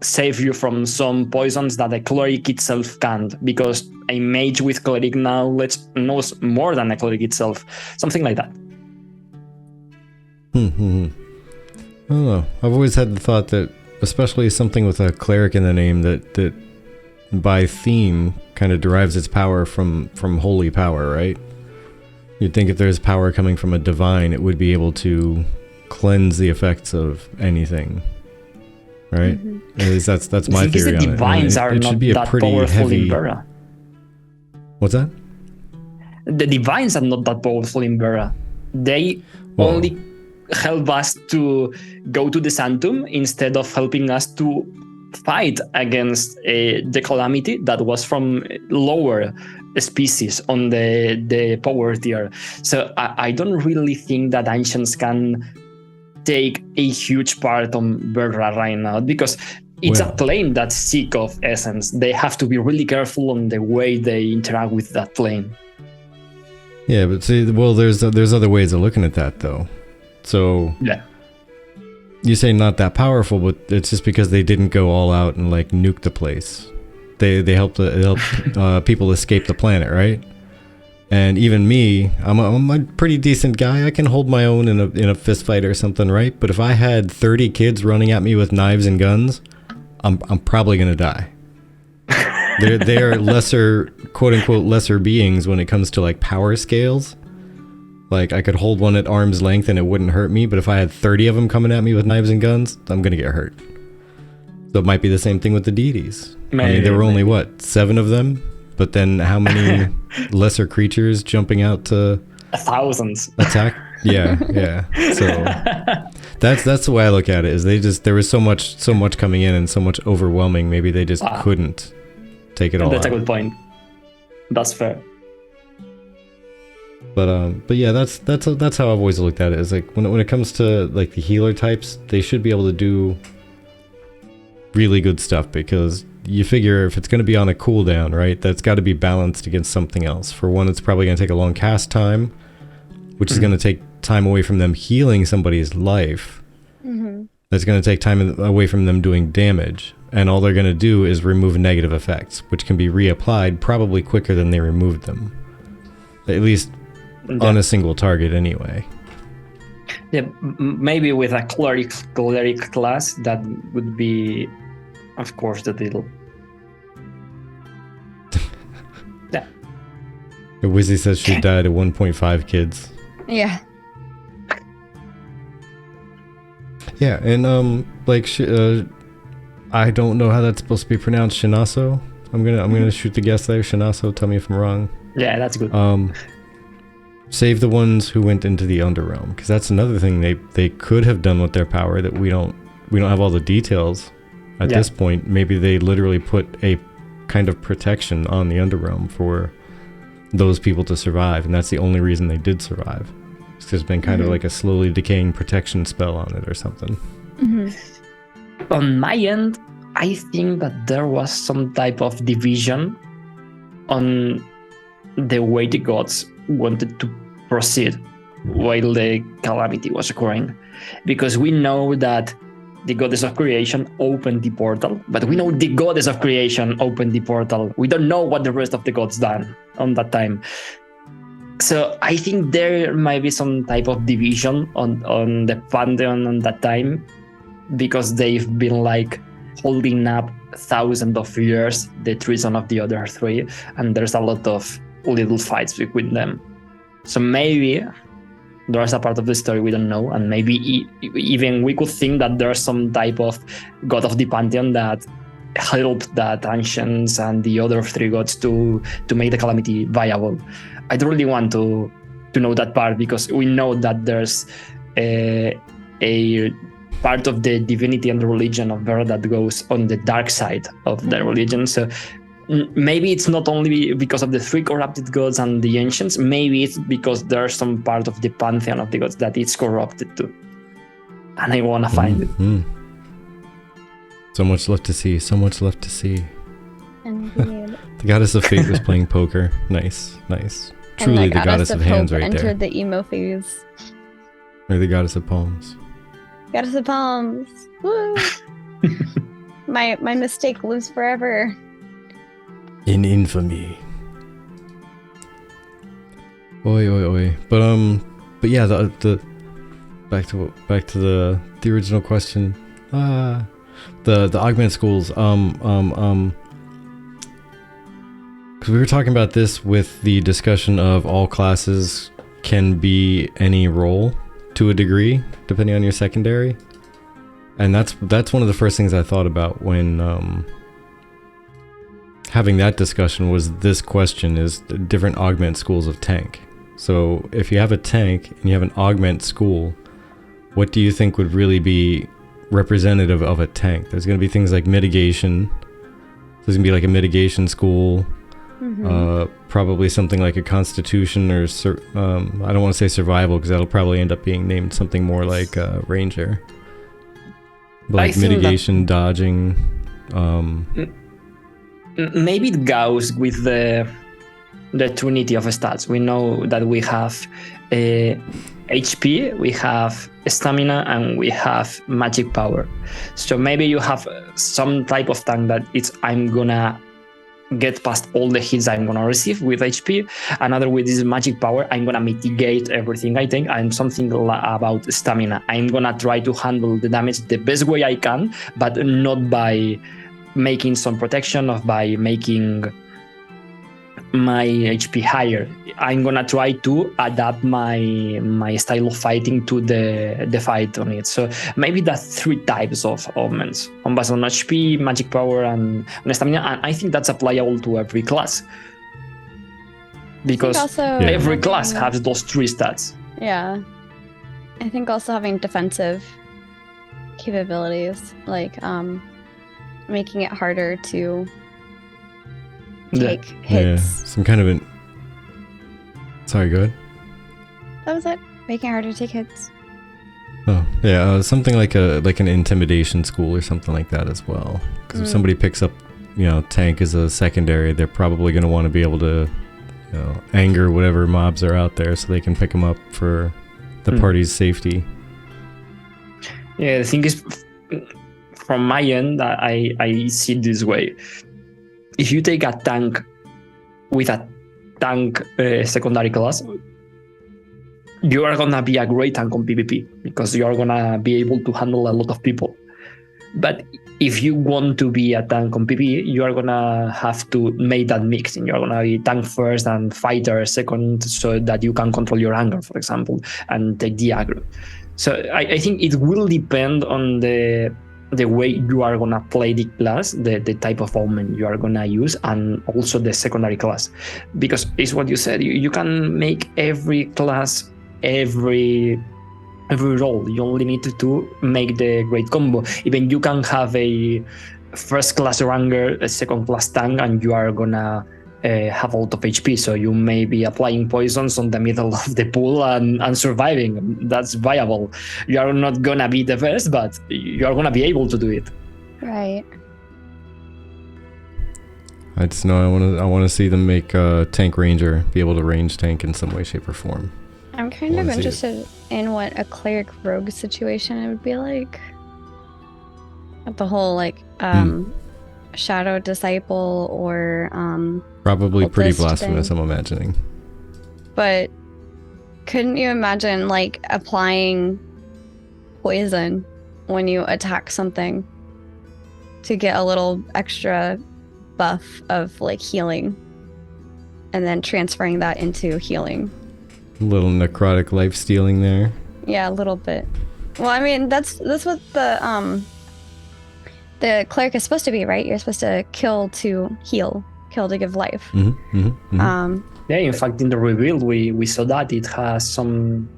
save you from some poisons that a cleric itself can't, because a mage with cleric knowledge knows more than a cleric itself. Something like that. I don't know. I've always had the thought that, especially something with a cleric in the name, that by theme kind of derives its power from holy power, right? You'd think if there's power coming from a divine, it would be able to cleanse the effects of anything, right? At least that's my theory on it. The divines are it not should be a that pretty powerful heavy. in Vera. What's that? The divines are not that powerful in Vera. They only help us to go to the Sanctum instead of helping us to fight against the calamity that was from lower species on the power tier. So I don't really think that ancients can take a huge part on Verra right now, because it's a plane that's sick of essence. They have to be really careful on the way they interact with that plane. Yeah, but see, there's other ways of looking at that though. So yeah, you say not that powerful, but it's just because they didn't go all out and like nuke the place. They helped people escape the planet, right? And even me, I'm a pretty decent guy. I can hold my own in a fist fight or something, right? But if I had 30 kids running at me with knives and guns, I'm probably gonna die. They're lesser, quote unquote, lesser beings when it comes to like power scales. Like I could hold one at arm's length and it wouldn't hurt me, but if I had 30 of them coming at me with knives and guns, I'm gonna get hurt. So it might be the same thing with the deities. I mean, there were only 7 of them, but then how many lesser creatures jumping out to thousands attack? Yeah. So that's the way I look at it. Is there was so much coming in and so much overwhelming. Maybe they just couldn't take it all. That's out. a good point. That's fair. But yeah, that's how I've always looked at it. Is like when it comes to like the healer types, they should be able to do really good stuff, because you figure if it's going to be on a cooldown, right, that's got to be balanced against something else. For one, it's probably going to take a long cast time, which is going to take time away from them healing somebody's life. That's going to take time away from them doing damage, and all they're going to do is remove negative effects, which can be reapplied probably quicker than they removed them, at least on a single target anyway. Yeah, maybe with a cleric class, that would be, of course, the deal. Yeah. Wizzy says she died at 1.5 kids. Yeah. Yeah, and I don't know how that's supposed to be pronounced. Shinaso. I'm gonna shoot the guess there. Shinaso. Tell me if I'm wrong. Yeah, that's good. Save the ones who went into the Underrealm, because that's another thing they could have done with their power that we don't have all the details at this point. Maybe they literally put a kind of protection on the Underrealm for those people to survive, and that's the only reason they did survive. There's been kind of like a slowly decaying protection spell on it or something. On my end, I think that there was some type of division on the way the gods wanted to proceed while the calamity was occurring, because we know that the goddess of creation opened the portal, but we know the goddess of creation opened the portal. We don't know what the rest of the gods done on that time. So I think there might be some type of division on the pantheon on that time, because they've been like holding up thousands of years the treason of the other three, and there's a lot of little fights between them. So maybe there's a part of the story we don't know, and maybe even we could think that there's some type of god of the pantheon that helped that ancients and the other three gods to make the calamity viable. I don't really want to know that part, because we know that there's a part of the divinity and the religion of Vera that goes on the dark side of the religion. So maybe it's not only because of the three corrupted gods and the ancients, maybe it's because there's some part of the pantheon of the gods that it's corrupted too. And I want to find it. So much left to see, so much left to see. Indeed. The goddess of fate was playing poker. Nice. Truly the goddess of hands right there. entered the emo phase. Or the goddess of palms. Goddess of palms. Woo! my mistake lives forever. In infamy. Oi, oi, oi. But yeah, the back to the original question. The augment schools. Because we were talking about this with the discussion of all classes can be any role to a degree, depending on your secondary. And that's one of the first things I thought about when having that discussion was this question is the different augment schools of tank. So if you have a tank and you have an augment school, what do you think would really be representative of a tank? There's going to be things like mitigation. There's going to be like a mitigation school. Probably something like a constitution or I don't want to say survival because that'll probably end up being named something more like ranger. But like mitigation, dodging. Maybe it goes with the trinity of stats. We know that we have HP, we have stamina, and we have magic power. So maybe you have some type of tank that I'm gonna get past all the hits I'm gonna receive with HP. Another with this magic power, I'm gonna mitigate everything I think. And something about stamina, I'm gonna try to handle the damage the best way I can, but not by making some protection or by making my HP higher. I'm gonna try to adapt my style of fighting to the fight on it. So maybe that's 3 types of augments based on HP, magic power, and stamina. And I think that's applicable to every class because every class has those 3 stats. Yeah, I think also having defensive capabilities, like making it harder to take hits. Yeah, some kind of an... Sorry, go ahead. That was it. Making it harder to take hits. Oh, yeah, something like an intimidation school or something like that as well. Because if somebody picks up, tank as a secondary, they're probably going to want to be able to, anger whatever mobs are out there so they can pick them up for the party's safety. Yeah, the thing is, from my end, I see it this way. If you take a tank with a tank secondary class, you are gonna be a great tank on PvP because you are gonna be able to handle a lot of people. But if you want to be a tank on PvP, you are gonna have to make that mix. And you are gonna be tank first and fighter second, so that you can control your anger, for example, and take the aggro. So I think it will depend on the way you are gonna play the class, the type of augment you are gonna use, and also the secondary class. Because it's what you said, you can make every class, every role. You only need to make the great combo. Even you can have a first class ranger, a second class tank, and you are gonna have a lot of HP, so you may be applying poisons on the middle of the pool and surviving. That's viable. You are not gonna be the best, but you are gonna be able to do it. Right. I just know I want to see them make tank ranger be able to range tank in some way, shape, or form. I'm kind of interested in what a cleric rogue situation it would be like. The whole shadow disciple or probably pretty cultist blasphemous, thing. I'm imagining. But couldn't you imagine applying poison when you attack something to get a little extra buff of healing, and then transferring that into healing? A little necrotic life stealing there. Yeah, a little bit. Well, I mean, that's what the cleric is supposed to be, right? You're supposed to kill to heal, kill to give life. Yeah, in fact, in the rebuild, we saw that it has some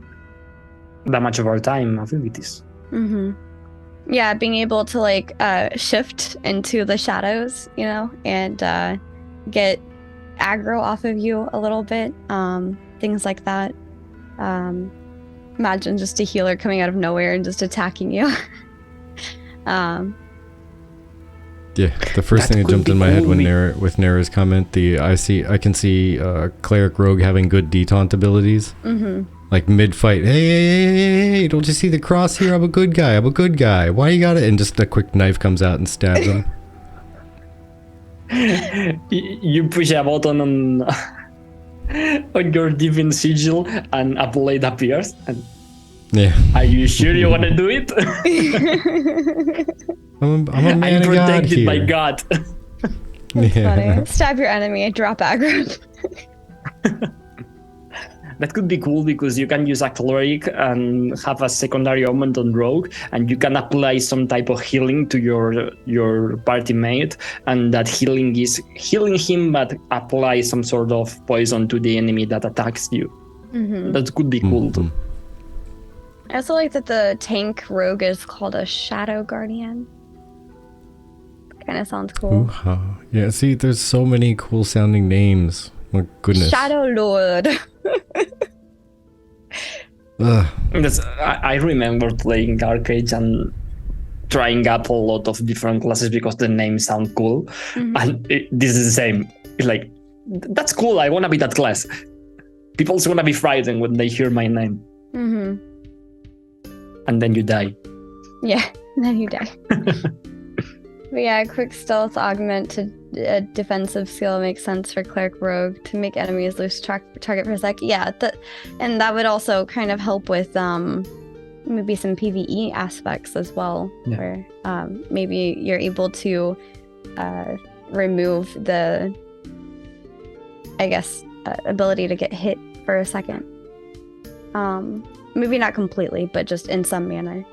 damage over time abilities. Yeah, being able to shift into the shadows, and get aggro off of you a little bit. Things like that. Imagine just a healer coming out of nowhere and just attacking you. Yeah, the first thing that jumped in my head with Nera's comment, I can see cleric rogue having good detaunt abilities. like mid-fight, hey, don't you see the cross here? I'm a good guy. Why you got it? And just a quick knife comes out and stabs him. You push a button on your divine sigil and a blade appears. And Yeah. are you sure you want to do it? I'm a man I'm of God protected here. by God. That's Yeah. funny. Stab your enemy, drop aggro. That could be cool because you can use a cleric and have a secondary augment on rogue, and you can apply some type of healing to your party mate, and that healing is healing him, but apply some sort of poison to the enemy that attacks you. Mm-hmm. That could be cool too. I also like that the tank rogue is called a Shadow Guardian. Kind of sounds cool. Ooh-ha. Yeah, see, there's so many cool sounding names. My goodness. Shadow Lord. Ugh. I remember playing Arcade and trying out a lot of different classes because the names sound cool. Mhm. And this is the same. It's like, that's cool, I want to be that class. People want to be frightened when they hear my name. Mm-hmm. And then you die. Yeah, and then you die. But yeah, quick stealth augment to a defensive skill makes sense for cleric rogue to make enemies lose target for a sec. Yeah, and that would also kind of help with maybe some PvE aspects as well, Yeah. where maybe you're able to remove the, I guess, ability to get hit for a second. Maybe not completely, but just in some manner.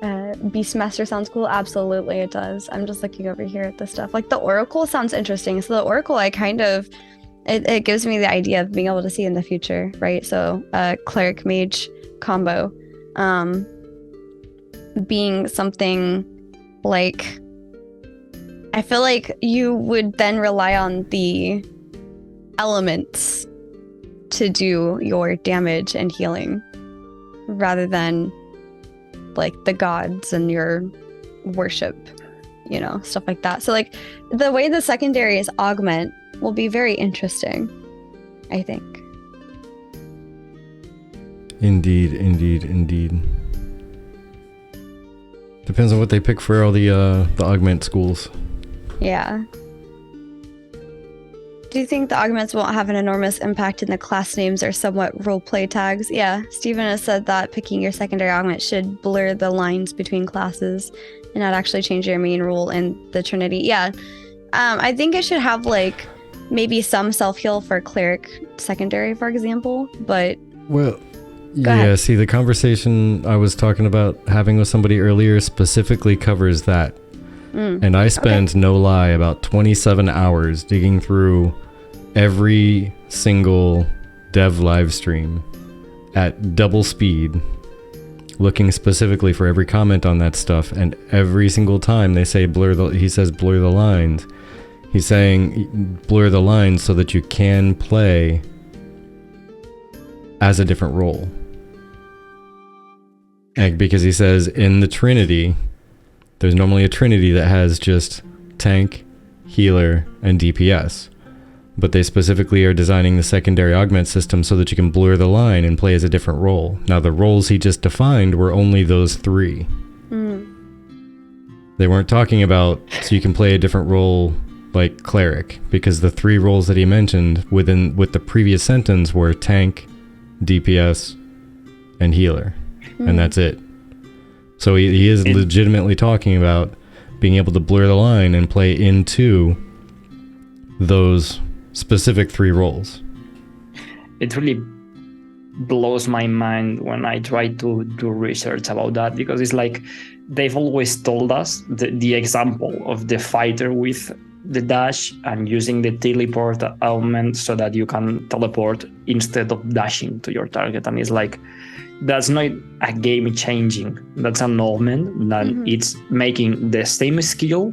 Beastmaster sounds cool. Absolutely, it does. I'm just looking over here at the stuff. Like the Oracle sounds interesting. So the Oracle, I kind of, it gives me the idea of being able to see in the future, right? So cleric mage combo, being something like, I feel like you would then rely on the elements to do your damage and healing rather than like the gods and your worship, stuff like that. So like the way the secondary is augment will be very interesting, I think. Indeed. Depends on what they pick for all the augment schools. Yeah. Do you think the augments won't have an enormous impact in the class names or somewhat roleplay tags? Yeah, Steven has said that picking your secondary augment should blur the lines between classes and not actually change your main role in the Trinity. Yeah, I think it should have like maybe some self-heal for cleric secondary, for example, but... Well, Go yeah, ahead. see, the conversation I was talking about having with somebody earlier specifically covers that. And I spent, no lie, about 27 hours digging through every single dev live stream at double speed, looking specifically for every comment on that stuff. And every single time they say he says blur the lines. He's saying blur the lines so that you can play as a different role. And because he says in the Trinity, there's normally a Trinity that has just tank, healer, and DPS. But they specifically are designing the secondary augment system so that you can blur the line and play as a different role. Now, the roles he just defined were only those three. They weren't talking about so you can play a different role like cleric, because the three roles that he mentioned with the previous sentence were tank, DPS, and healer. And that's it. So he is legitimately talking about being able to blur the line and play into those specific three roles. It really blows my mind when I try to do research about that, because it's like they've always told us the example of the fighter with the dash and using the teleport augment so that you can teleport instead of dashing to your target. And it's like, that's not a game changing. That's an augment that it's making the same skill,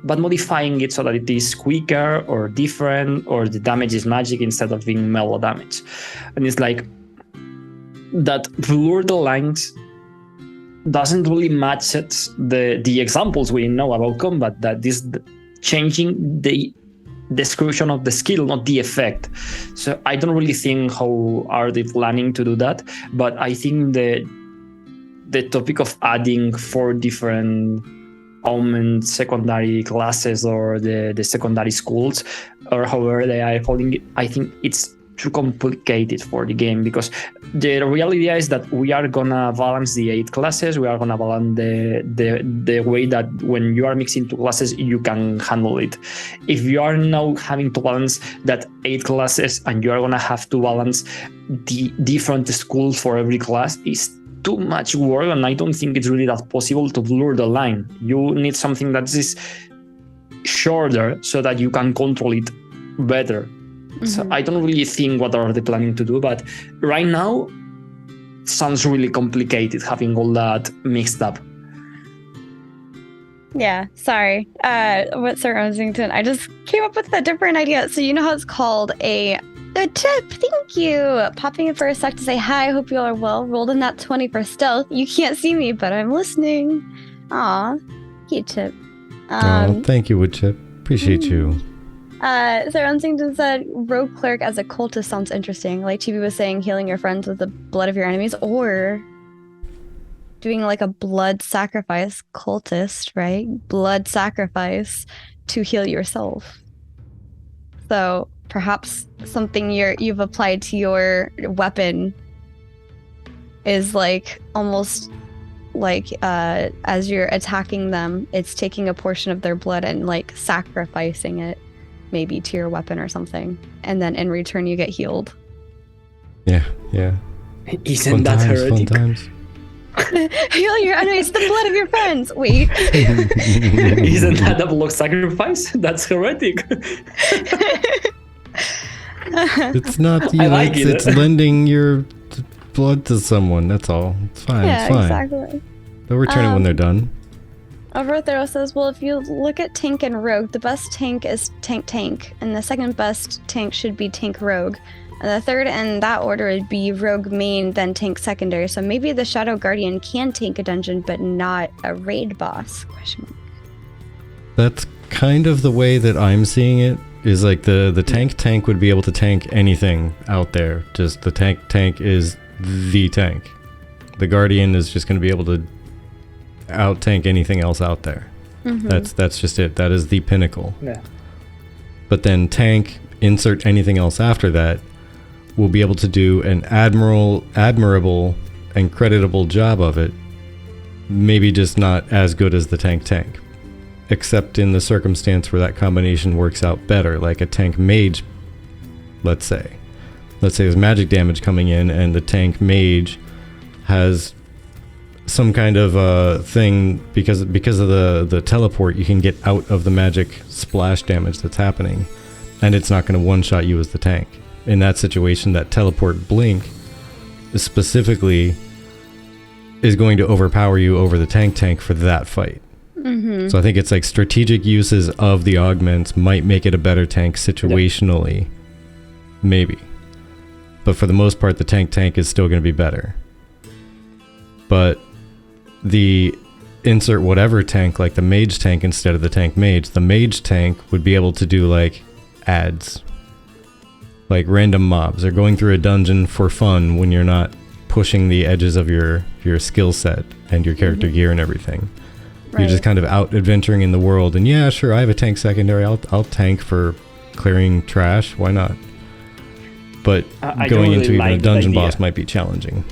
but modifying it so that it is quicker or different, or the damage is magic instead of being melee damage. And it's like that blur the lines doesn't really match it, the examples we know about combat, that is changing the description of the skill, not the effect. So I don't really think how are they planning to do that, but I think the topic of adding 4 different augment secondary classes or the secondary schools or however they are calling it, I think it's too complicated for the game, because the real idea is that we are gonna balance the 8 classes. We are gonna balance the way that when you are mixing 2 classes you can handle it. If you are now having to balance that 8 classes and you are gonna have to balance the different schools for every class, is too much work, and I don't think it's really that possible to blur the line. You need something that is shorter so that you can control it better. So I don't really think what are they planning to do, but right now sounds really complicated having all that mixed up. Yeah, sorry. What Sir Onsington? I just came up with a different idea. So you know how it's called a tip. Thank you. Popping in for a sec to say hi. Hope you all are well. Rolled in that 20 for stealth. You can't see me, but I'm listening. Aw, cute Chip. Thank you, Woodchip. Appreciate you. Sir Onsington said, rogue cleric as a cultist sounds interesting. Like TV was saying, healing your friends with the blood of your enemies, or doing like a blood sacrifice cultist, right? Blood sacrifice to heal yourself. So perhaps something you've applied to your weapon is like almost like as you're attacking them, it's taking a portion of their blood and like sacrificing it maybe to your weapon or something, and then in return you get healed. Yeah. Isn't Fun that times, heretic? Fun times. Heal your enemies, the blood of your friends. Wait. Isn't that a blood sacrifice? That's heretic. It's not, I like it. it's lending your blood to someone. That's all. It's fine. Yeah, it's fine. exactly. They'll return it when they're done. Overthrow says, well, if you look at tank and rogue, the best tank is tank, and the second best tank should be tank rogue, and the third in that order would be rogue main, then tank secondary. So maybe the Shadow Guardian can tank a dungeon, but not a raid boss? Question mark. That's kind of the way that I'm seeing it. Is like the tank would be able to tank anything out there. Just the tank is the tank. The Guardian is just going to be able to out tank anything else out there. That's just it. That is the pinnacle. Yeah. But then tank, insert anything else after that, will be able to do an admirable and creditable job of it. Maybe just not as good as the tank. Except in the circumstance where that combination works out better, like a tank mage, let's say there's magic damage coming in and the tank mage has some kind of thing because of the teleport. You can get out of the magic splash damage that's happening, and it's not going to one-shot you as the tank. In that situation, that teleport blink specifically is going to overpower you over the tank for that fight. So I think it's like strategic uses of the augments might make it a better tank situationally, maybe. But for the most part, the tank is still going to be better. But the insert whatever tank, like the mage tank instead of the tank mage, the mage tank would be able to do like adds. Like random mobs are going through a dungeon for fun when you're not pushing the edges of your skill set and your character gear and everything. Right. You're just kind of out adventuring in the world, and yeah, sure, I have a tank secondary. I'll tank for clearing trash. Why not? But going really into even like a dungeon that idea. boss might be challenging.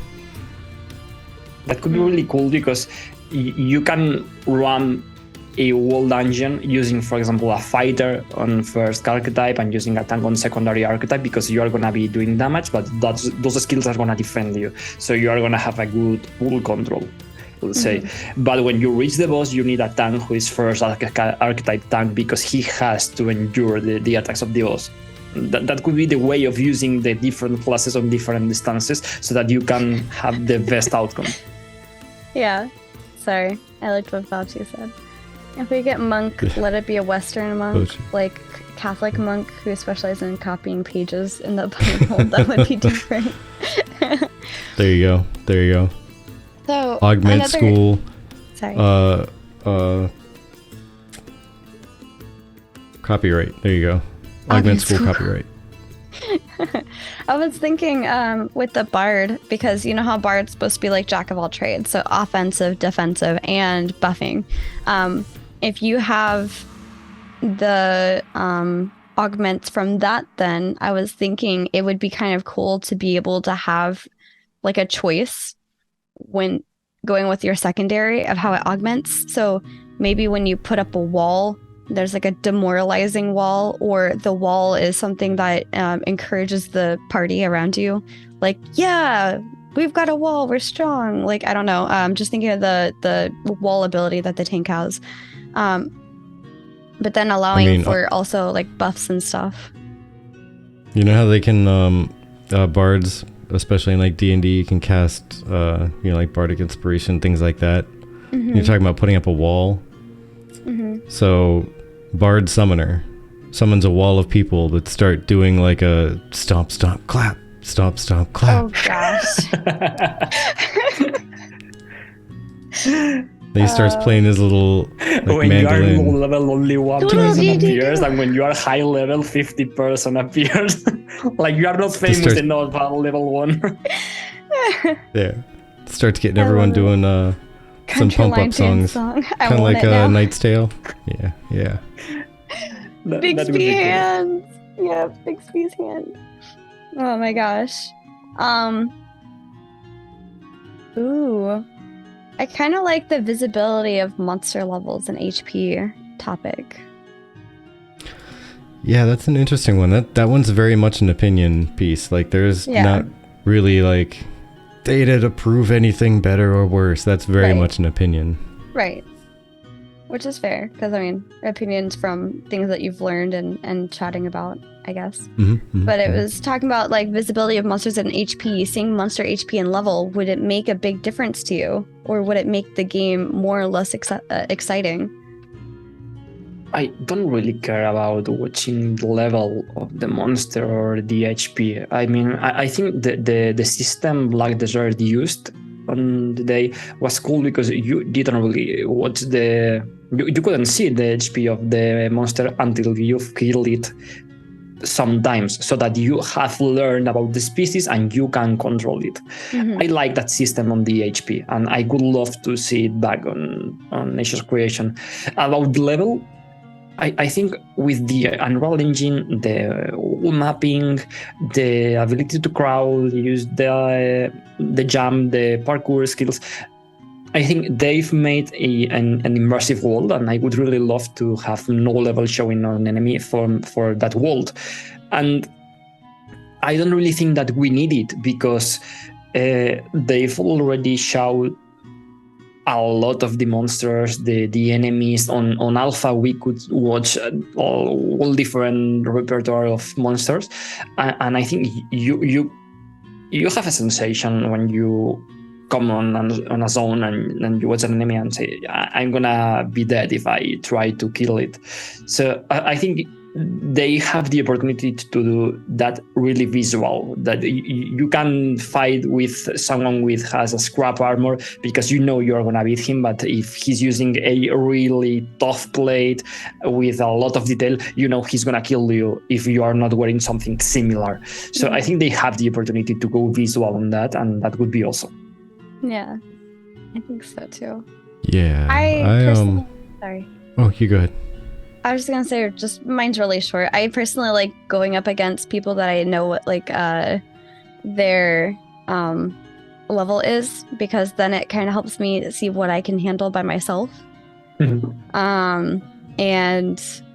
That could be really cool because you can run a whole dungeon using, for example, a fighter on first archetype and using a tank on secondary archetype, because you are going to be doing damage, but those skills are going to defend you. So you are going to have a good full control, let's say. But when you reach the boss, you need a tank who is first archetype tank, because he has to endure the attacks of the boss. That could be the way of using the different classes on different distances so that you can have the best outcome. Yeah. Sorry. I liked what Fauci said. If we get monk, let it be a Western monk, like Catholic monk who specializes in copying pages in the Bible. That would be different. There you go. So augment school. Sorry. Copyright. There you go. Augment school copyright. I was thinking with the bard, because you know how bard's supposed to be like jack of all trades, so offensive, defensive, and buffing. If you have the augments from that, then I was thinking it would be kind of cool to be able to have like a choice when going with your secondary of how it augments. So maybe when you put up a wall, there's like a demoralizing wall, or the wall is something that encourages the party around you. Like, yeah, we've got a wall, we're strong. Like, I don't know. Just thinking of the wall ability that the tank has. But then allowing for also like buffs and stuff. You know how they can bards, especially in like D&D, can cast like bardic inspiration, things like that. Mm-hmm. You're talking about putting up a wall. Mm-hmm. So bard summoner summons a wall of people that start doing like a stomp stomp clap, stomp stomp clap. Oh gosh. Then he starts playing his little like when mandolin. you are low level, only one person appears, and when you are high level, 50 person appears. Like you are not famous enough at level 1. Yeah, starts getting everyone doing some pump up songs, kind of like a Knight's Tale. Yeah. Bixby hands. Yeah, Bixby's hands. Oh my gosh. Ooh. I kind of like the visibility of monster levels and HP topic. Yeah, that's an interesting one. That one's very much an opinion piece. Like there's not really like data to prove anything better or worse. That's very much an opinion. Right. Which is fair, because I mean, opinions from things that you've learned and chatting about, I guess. But it was talking about like visibility of monsters and HP, seeing monster HP and level. Would it make a big difference to you, or would it make the game more or less exciting? I don't really care about watching the level of the monster or the HP. I mean, I think the system Black Desert used on the day was cool because you didn't really watch you couldn't see the HP of the monster until you've killed it sometimes, so that you have learned about the species and you can control it. I like that system on the HP, and I would love to see it back on Nature's Creation. About the level, I think with the Unreal Engine, the wall mapping, the ability to crawl, use the jump, the parkour skills, I think they've made an immersive world, and I would really love to have no level showing on an enemy for that world. And I don't really think that we need it, because they've already showed a lot of the monsters, the enemies. On Alpha, we could watch all different repertoire of monsters, and I think you have a sensation when you come on a zone and you watch an enemy and say, I'm gonna be dead if I try to kill it. So I think they have the opportunity to do that really visual, that you can fight with someone with has a scrap armor because you know you're gonna beat him, but if he's using a really tough plate with a lot of detail, you know he's gonna kill you if you are not wearing something similar. So I think they have the opportunity to go visual on that, and that would be awesome. Yeah, I think so too. Yeah, I personally, sorry. Oh, you go ahead. I was just gonna say, just mine's really short. I personally like going up against people that I know what like their level is, because then it kind of helps me see what I can handle by myself. And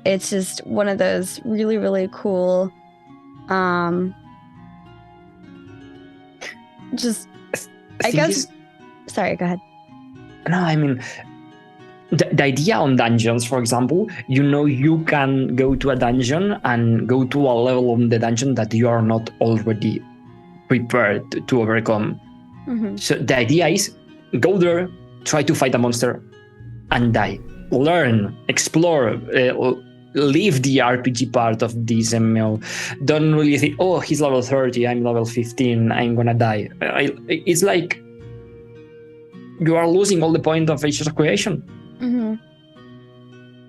it's just one of those really, really cool just I guess sorry, go ahead. No, I mean, the idea on dungeons, for example, you know, you can go to a dungeon and go to a level on the dungeon that you are not already prepared to overcome. So the idea is go there, try to fight a monster and die. Learn, explore, leave the RPG part of this MMO. Don't really think, oh, he's level 30, I'm level 15, I'm gonna die. It's like you are losing all the point of Nature's Creation.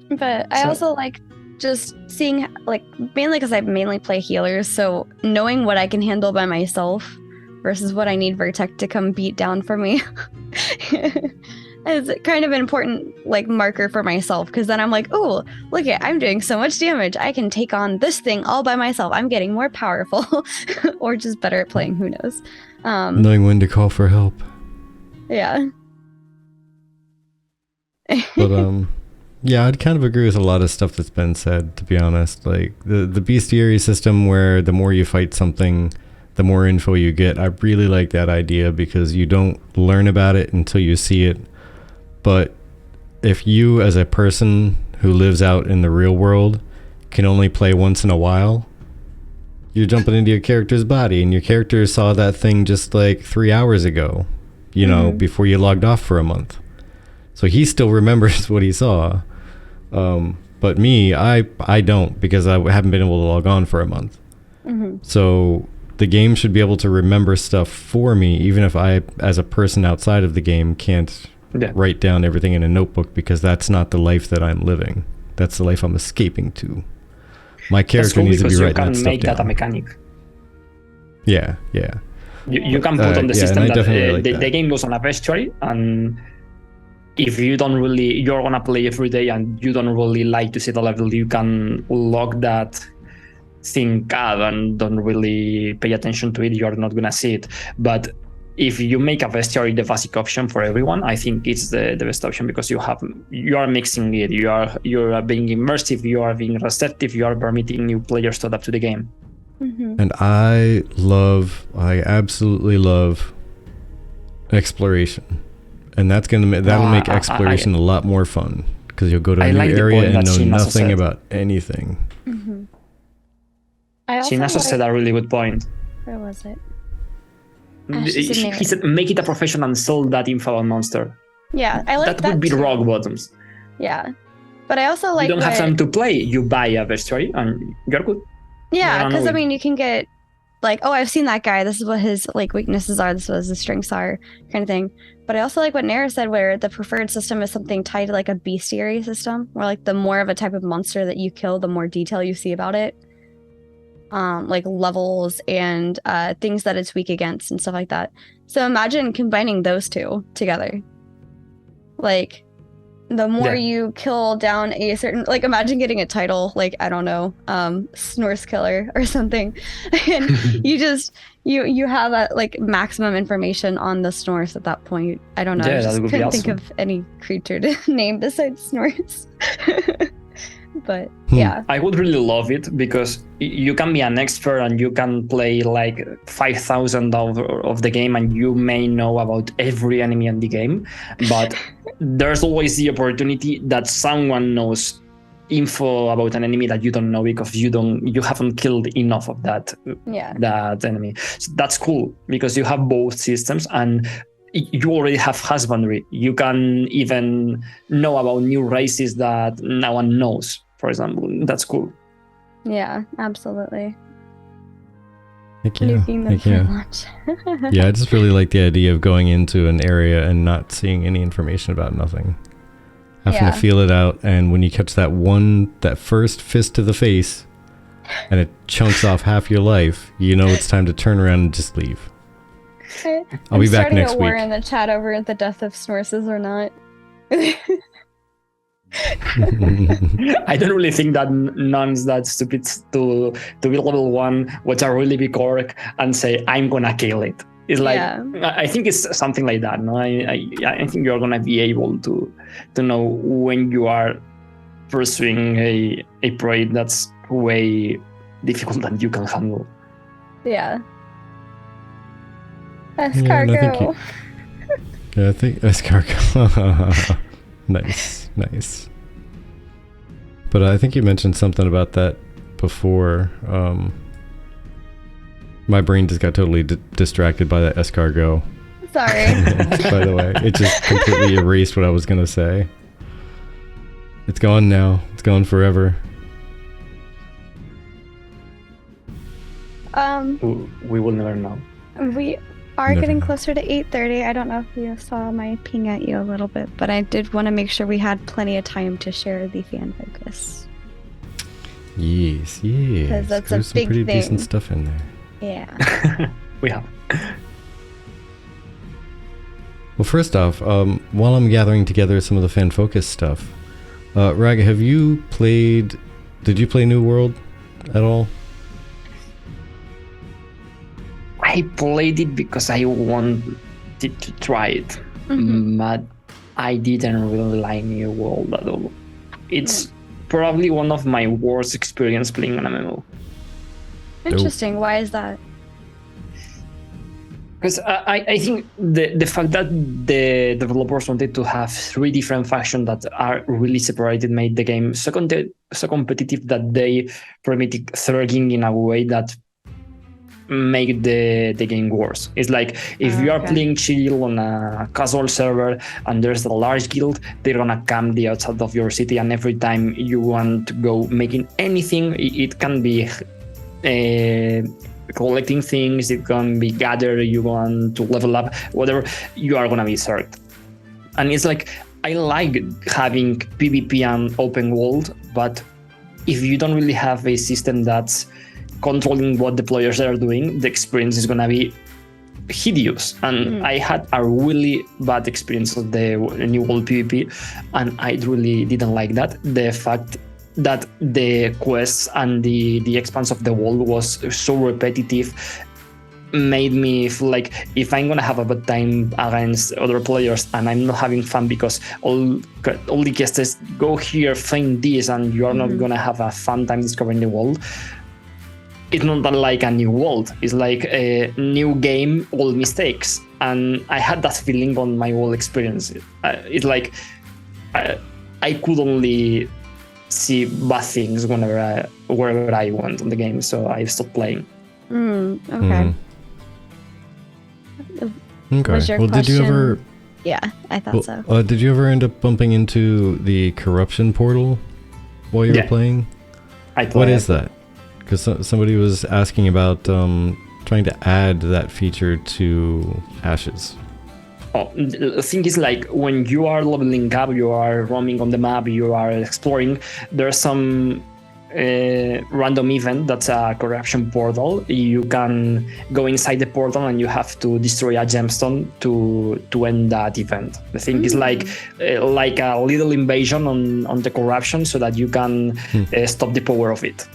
But I also like just seeing, like, mainly because I mainly play healers, so knowing what I can handle by myself versus what I need Vertec to come beat down for me is kind of an important, like, marker for myself, because then I'm like, oh, look at, I'm doing so much damage. I can take on this thing all by myself. I'm getting more powerful or just better at playing, who knows. Knowing when to call for help. Yeah. But yeah, I'd kind of agree with a lot of stuff that's been said, to be honest. Like the bestiary system where the more you fight something, the more info you get. I really like that idea because you don't learn about it until you see it. But if you as a person who lives out in the real world can only play once in a while, you're jumping into your character's body and your character saw that thing just like 3 hours ago, you know, before you logged off for a month. So he still remembers what he saw. But me, I don't, because I haven't been able to log on for a month. So the game should be able to remember stuff for me, even if I, as a person outside of the game, can't write down everything in a notebook, because that's not the life that I'm living. That's the life I'm escaping to. My character needs to be writing that stuff down. You can make that a mechanic. Yeah. You can put on the system that like the game goes on a bestiary, and if you're gonna play every day and you don't really like to see the level, you can log that thing up and don't really pay attention to it. You're not gonna see it. But if you make a bestiary the basic option for everyone, I think it's the best option, because you are mixing it. You are being immersive. You are being receptive. You are permitting new players to adapt to the game. And I absolutely love exploration. And that'll make exploration a lot more fun, because you'll go to a new area and know nothing about anything. Shinazo said a really good point. Where was it? He said, make it a profession and sell that info on Monster. Yeah, I like that. That would be too. rock bottoms. Yeah, but I also like. You don't have time to play. You buy a bestiary and you're good. Yeah, because I mean, you can get like, oh, I've seen that guy. This is what his like weaknesses are. This is what his strengths are, kind of thing. But I also like what Nara said, where the preferred system is something tied to like a bestiary system, where like the more of a type of monster that you kill, the more detail you see about it. Like levels and things that it's weak against and stuff like that. So imagine combining those two together. Like, the more you kill down a certain, like, imagine getting a title, like, I don't know, Snorse Killer or something, and you just you have a like maximum information on the Snorse at that point. I don't know. I just couldn't think of any creature to name besides Snorse. But yeah, I would really love it, because you can be an expert and you can play like 5,000 of the game, and you may know about every enemy in the game, but there's always the opportunity that someone knows info about an enemy that you don't know, because you haven't killed enough of that enemy. So that's cool, because you have both systems and you already have husbandry. You can even know about new races that no one knows, for example. That's cool. Yeah, absolutely. Heck yeah. Yeah, I just really like the idea of going into an area and not seeing any information about nothing. Having to feel it out, and when you catch that first fist to the face and it chunks off half your life, you know it's time to turn around and just leave. I'll be back next week. We're in the chat over the death of Snorses or not. I don't really think that none's that stupid to be level 1, watch a really big orc and say, I'm gonna kill it. It's like, I think it's something like that. No, I think you're gonna be able to know when you are pursuing a prey that's way difficult than you can handle. Yeah. Escargot. I think escargot. Nice. But I think you mentioned something about that before. My brain just got totally distracted by that escargot. Sorry. By the way, it just completely erased what I was going to say. It's gone now. It's gone forever. We will never know. We are getting closer to 8:30. I don't know if you saw my ping at you a little bit, but I did want to make sure we had plenty of time to share the fan focus. Yes, yes. 'Cause that's a There's some big pretty thing. decent stuff in there. Yeah. We have. Well, first off, while I'm gathering together some of the fan focus stuff, Raga, have you played? Did you play New World at all? I played it because I wanted to try it, but I didn't really like New World at all. It's probably one of my worst experience playing an MMO. Interesting. Why is that? Because I think the fact that the developers wanted to have 3 different factions that are really separated made the game so competitive that they permitted thugging in a way that make the game worse. It's like if you are playing chill on a casual server and there's a large guild, they're gonna camp the outside of your city, and every time you want to go making anything, it can be collecting things, it can be gather, you want to level up, whatever, you are gonna be served. And it's like, I like having PvP and open world, but if you don't really have a system that's controlling what the players are doing, the experience is gonna be hideous. And I had a really bad experience with the New World PvP, and I really didn't like that. The fact that the quests and the expanse of the world was so repetitive made me feel like if I'm gonna have a bad time against other players and I'm not having fun because all the guests go here, find this, and you are not gonna have a fun time discovering the world, it's not like a new world. It's like a new game, all mistakes. And I had that feeling on my whole experience. It's like I could only see bad things wherever I went on the game, so I stopped playing. Okay. Okay. Was your Well, did you question- ever? Yeah, I thought so. Did you ever end up bumping into the corruption portal while you were playing? What is that? Because somebody was asking about trying to add that feature to Ashes. Oh, the thing is, like, when you are leveling up, you are roaming on the map, you are exploring, there's some random event that's a corruption portal. You can go inside the portal and you have to destroy a gemstone to end that event. The thing is like a little invasion on the corruption so that you can stop the power of it.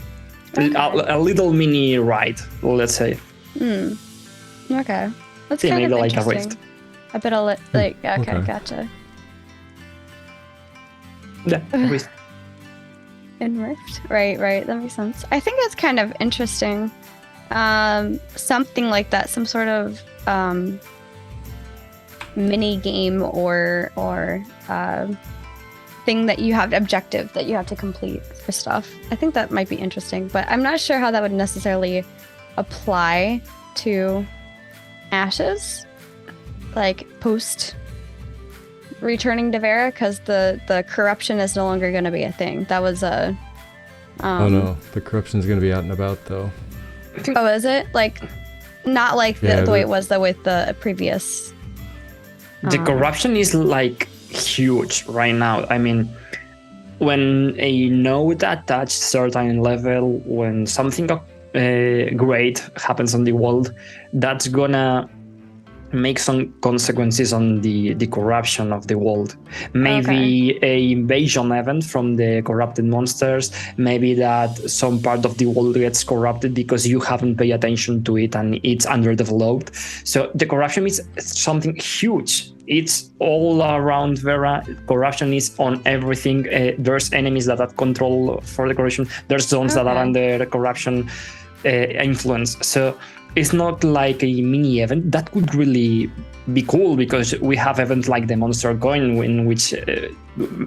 A little mini ride, let's say. Okay. That's They kind made of it like a interesting. rift. A bit of okay, gotcha. Yeah, rift. In Rift. Right, that makes sense. I think it's kind of interesting. Something like that, some sort of mini game or thing that you have, objective that you have to complete for stuff. I think that might be interesting, but I'm not sure how that would necessarily apply to Ashes, like post returning to Vera, because the corruption is no longer going to be a thing. That was a oh no, the corruption's gonna be out and about though. oh, is it? Like not like the way it was though with the previous The corruption is like huge right now. I mean, when a node attached certain level, when something great happens on the world, that's gonna make some consequences on the corruption of the world. Maybe a invasion event from the corrupted monsters, maybe that some part of the world gets corrupted because you haven't paid attention to it and it's underdeveloped. So the corruption is something huge. It's all around Vera. Corruption is on everything. There's enemies that have control for the corruption. There's zones that are under corruption influence. So it's not like a mini event. That could really be cool because we have events like the Monster Coin in which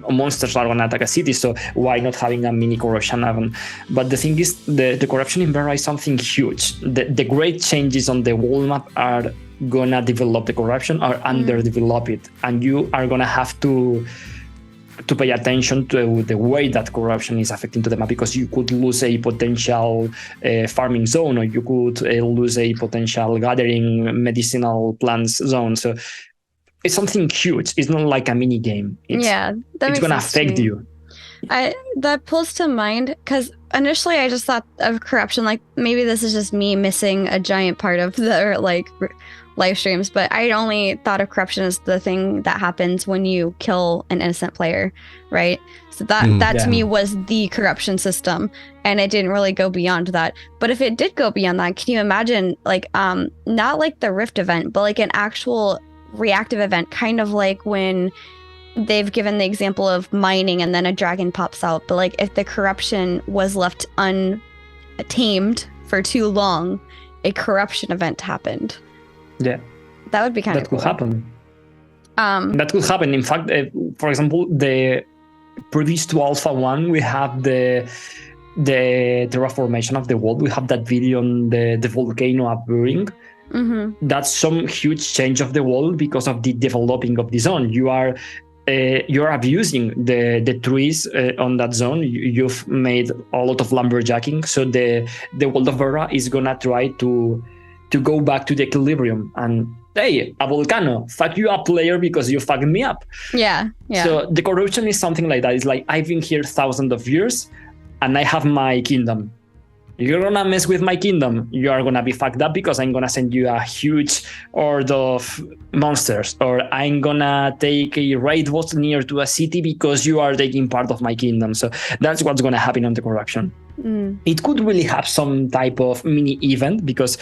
monsters are going to attack a city. So why not having a mini corruption event? But the thing is, the corruption in Vera is something huge. The great changes on the world map are going to develop the corruption or underdevelop it. And you are going to have to pay attention to the way that corruption is affecting to the map, because you could lose a potential farming zone, or you could lose a potential gathering medicinal plants zone. So it's something huge. It's not like a mini game. It's that going to affect you. That pulls to mind because initially I just thought of corruption like maybe this is just me missing a giant part of the like live streams, but I only thought of corruption as the thing that happens when you kill an innocent player, right? So that to me was the corruption system, and it didn't really go beyond that. But if it did go beyond that, can you imagine like not like the Rift event, but like an actual reactive event, kind of like when they've given the example of mining and then a dragon pops out, but like if the corruption was left untamed for too long, a corruption event happened. Yeah, that would be kind of cool. That could happen. In fact, for example, the previous to Alpha 1, we have the terraformation of the world. We have that video on the volcano appearing. Mm-hmm. That's some huge change of the world because of the developing of the zone. You're abusing the trees on that zone. You've made a lot of lumberjacking, so the world of Vera is gonna try to go back to the equilibrium. And hey, a volcano, fuck you up, player, because you fucked me up. Yeah. So the corruption is something like that. It's like, I've been here thousands of years and I have my kingdom. You're gonna mess with my kingdom, you are gonna be fucked up because I'm gonna send you a huge horde of monsters, or I'm gonna take a raid boss near to a city because you are taking part of my kingdom. So that's what's gonna happen on the corruption. It could really have some type of mini event, because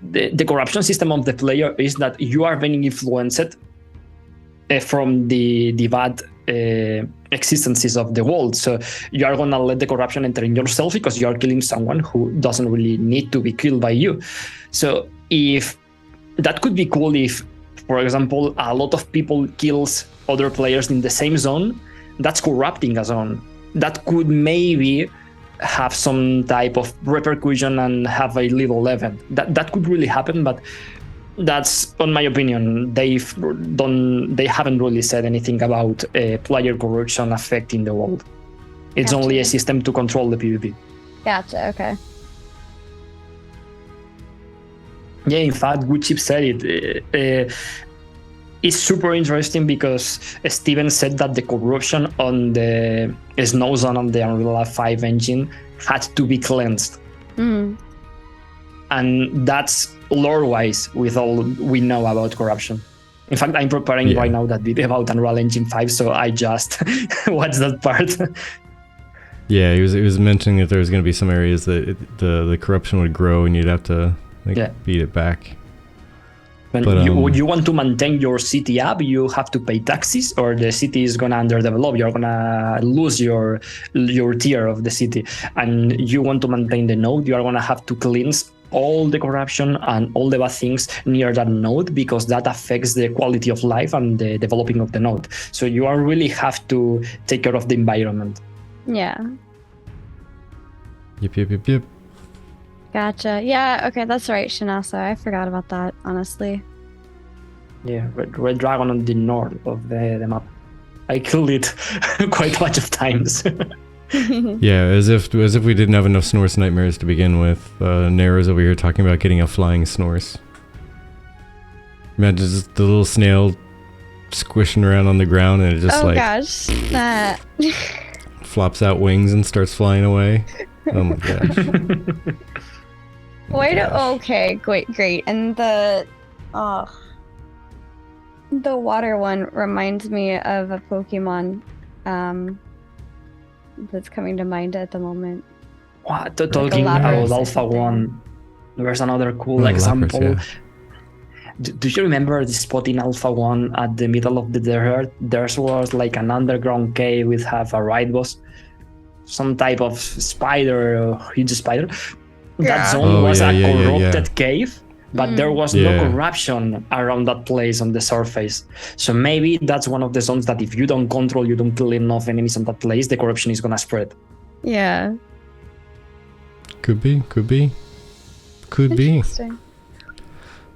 the corruption system of the player is that you are being influenced from the bad existences of the world. So you are gonna let the corruption enter in yourself because you are killing someone who doesn't really need to be killed by you. So if that could be cool, if, for example, a lot of people kills other players in the same zone, that's corrupting a zone. That could maybe have some type of repercussion and have a little event. That could really happen, but that's, on my opinion, they haven't really said anything about player corruption affecting the world. It's only a system to control the PvP. Gotcha. Okay. Yeah, in fact, good chip said it. It's super interesting because Steven said that the corruption on the snow zone on the Unreal 5 engine had to be cleansed. And that's lore-wise with all we know about corruption. In fact, I'm preparing right now that video about Unreal Engine 5, so I just watched that part. Yeah, he was mentioning that there was going to be some areas that the corruption would grow and you'd have to beat it back. When you want to maintain your city up, you have to pay taxes, or the city is gonna underdevelop. You're gonna lose your tier of the city, and you want to maintain the node. You are gonna have to cleanse all the corruption and all the bad things near that node, because that affects the quality of life and the developing of the node. So you are really have to take care of the environment. Yeah. Yep. Gotcha. Yeah, okay, that's right, Shinasa. I forgot about that, honestly. Yeah, Red Dragon on the north of the map. I killed it quite a bunch of times. Yeah, as if we didn't have enough Snorse nightmares to begin with. Nero's over here talking about getting a flying Snorse. Imagine just the little snail squishing around on the ground and it just flops out wings and starts flying away. Oh my gosh. Okay, great. And the water one reminds me of a Pokemon that's coming to mind at the moment. What? Talking about Alpha 1, there's another cool example. Lapras, yeah. Do you remember the spot in Alpha 1 at the middle of the desert? There was like an underground cave with a raid boss, some type of spider, or huge spider. That zone was a corrupted cave, but there was no corruption around that place on the surface. So maybe that's one of the zones that if you don't control, you don't kill enough enemies on that place, the corruption is gonna spread. Yeah. Could be.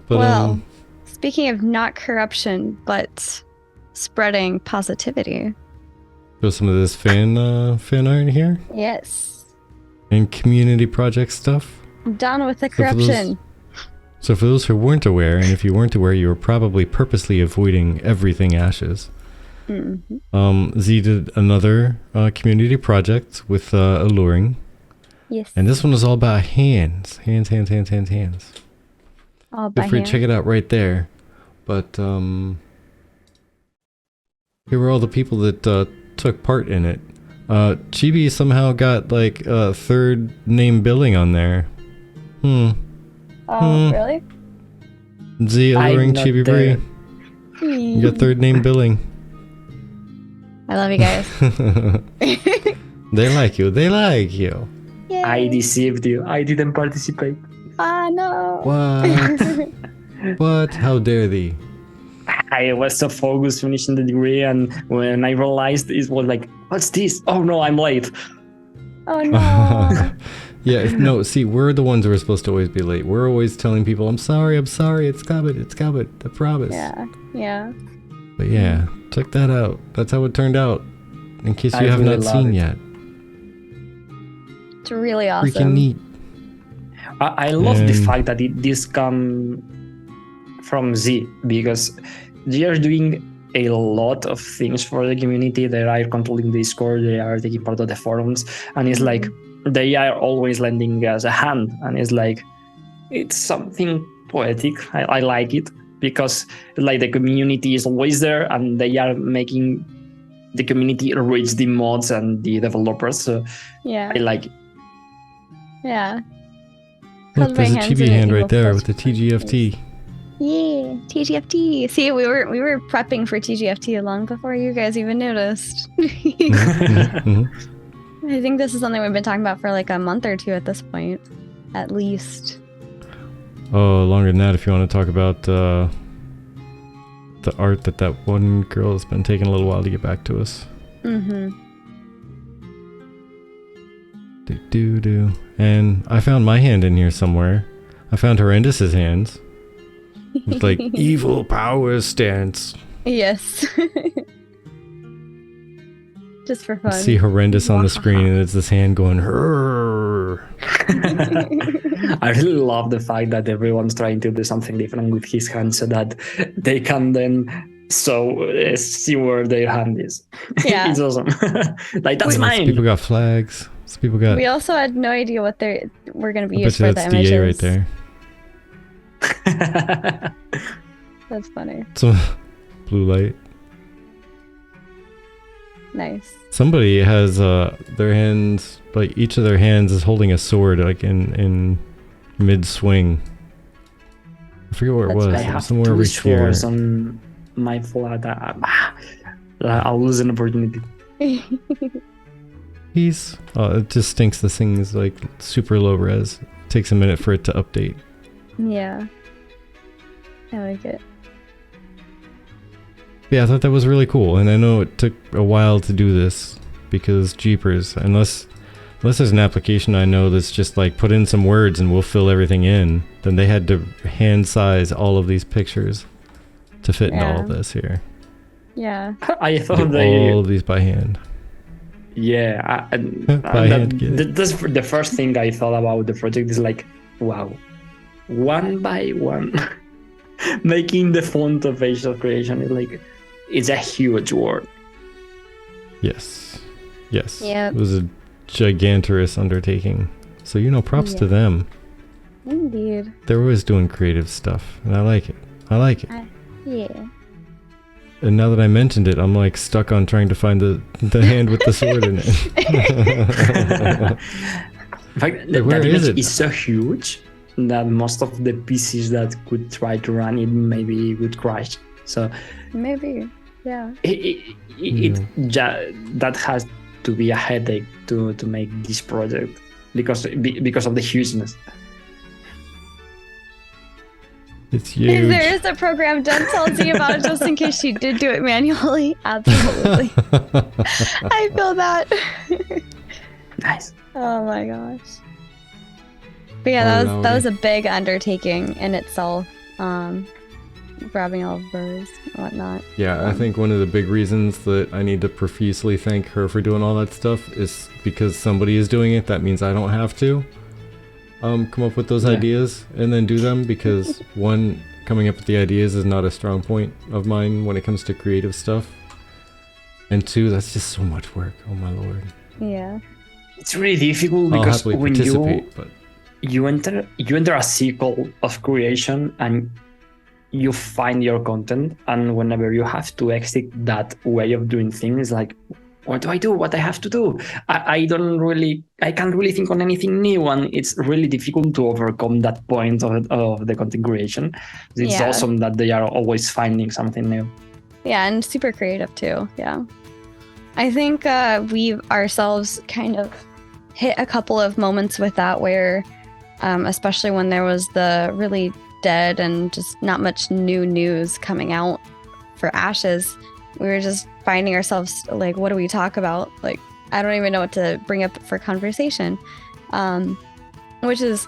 But, well, speaking of not corruption, but spreading positivity. So some of this fan art here? Yes. And community project stuff? I'm done with the corruption. So for those who weren't aware, and if you weren't aware, you were probably purposely avoiding everything Ashes. Mm-hmm. Z did another community project with Alluring. Yes. And this one is all about hands. Hands. All by Feel free to hand. check it out right there. But here were all the people that took part in it. Chibi somehow got like third name billing on there. Really? Z alluring not Chibi there. Bree. You got third name billing. I love you guys. They like you. They like you. Yay. I deceived you. I didn't participate. Ah, no. What? What? How dare thee? I was so focused finishing the degree, and when I realized it was like, what's this? Oh no, I'm late. Oh, no. Yeah, no, see, we're the ones who are supposed to always be late. We're always telling people, I'm sorry, it's coming, I promise. Yeah. But yeah, check that out. That's how it turned out. In case you I have really not love seen it. yet. It's really awesome. Freaking neat. I love the And- fact that this come from Z, because they are doing a lot of things for the community. They are controlling Discord, they are taking part of the forums, and it's like they are always lending us a hand, and it's like it's something poetic. I like it because like the community is always there, and they are making the community reach the mods and the developers. So Yeah. I like it. Yeah. Look, there's a Cosplay hands chibi in hand an right there evil with the cosplay. TGFT. Yeah, TGFT. See, we were prepping for TGFT long before you guys even noticed. Mhm. I think this is something we've been talking about for like a month or two at this point, at least. Oh, longer than that if you want to talk about the art that one girl has been taking a little while to get back to us. Mm-hmm. Do. And I found my hand in here somewhere. I found Horrendous's hands. It's like evil power stance. Yes. Just for I fun. see Horrendous on the screen and it's this hand going "Rrrr." I really love the fact that everyone's trying to do something different with his hand so that they can then see where their hand is. Yeah. It's awesome. Like, that's Some mine. people got flags. Some people got We also had no idea what they were going to be I bet used you for the that's images. DA right there. That's funny. Some blue light. Nice. Somebody has their hands, like each of their hands is holding a sword, like in mid swing. I forget where it That's was. right. I It was have somewhere two over here. swords on my flat. I'll lose an opportunity. He's it just stinks. This thing is like super low res. Takes a minute for it to update. Yeah. I like it. Yeah, I thought that was really cool, and I know it took a while to do this because jeepers, unless there's an application I know that's just like put in some words and we'll fill everything in, then they had to hand size all of these pictures to fit in all of Yeah. this here. Yeah. I Do thought all of these by hand. Yeah, By hand, get it. that's the first thing I thought about the project is like, wow, one by one, making the font of facial creation is like, it's a huge work. Yes. Yes. Yep. It was a gigantorous undertaking. So props to Yeah. them. Indeed. They're always doing creative stuff, and I like it. Yeah. And now that I mentioned it, I'm like stuck on trying to find the hand with the sword in it. In fact, Like, where that is image it? is so huge that most of the PCs that could try to run it maybe would crash. So Maybe. Yeah. that has to be a headache to make this project because of the hugeness. It's huge. There is a program done tells you about it just in case she did do it manually. Absolutely. I feel that. Nice. Oh my gosh. But yeah, Oh, that was a big undertaking in itself. Grabbing all of those and whatnot. Yeah, I think one of the big reasons that I need to profusely thank her for doing all that stuff is because somebody is doing it. That means I don't have to come up with those Yeah. ideas and then do them, because one, coming up with the ideas is not a strong point of mine when it comes to creative stuff, and two, that's just so much work. Oh my lord. Yeah. It's really difficult I'll because happily when participate, but you enter a cycle of creation and you find your content, and whenever you have to exit that way of doing things, like, what do I do? What I have to do? I can't really think on anything new, and it's really difficult to overcome that point of the content creation. It's Yeah. awesome that they are always finding something new. Yeah, and super creative too. Yeah. I think we ourselves kind of hit a couple of moments with that where, especially when there was the really dead and just not much new news coming out for Ashes, we were just finding ourselves like, what do we talk about? Like, I don't even know what to bring up for conversation, which is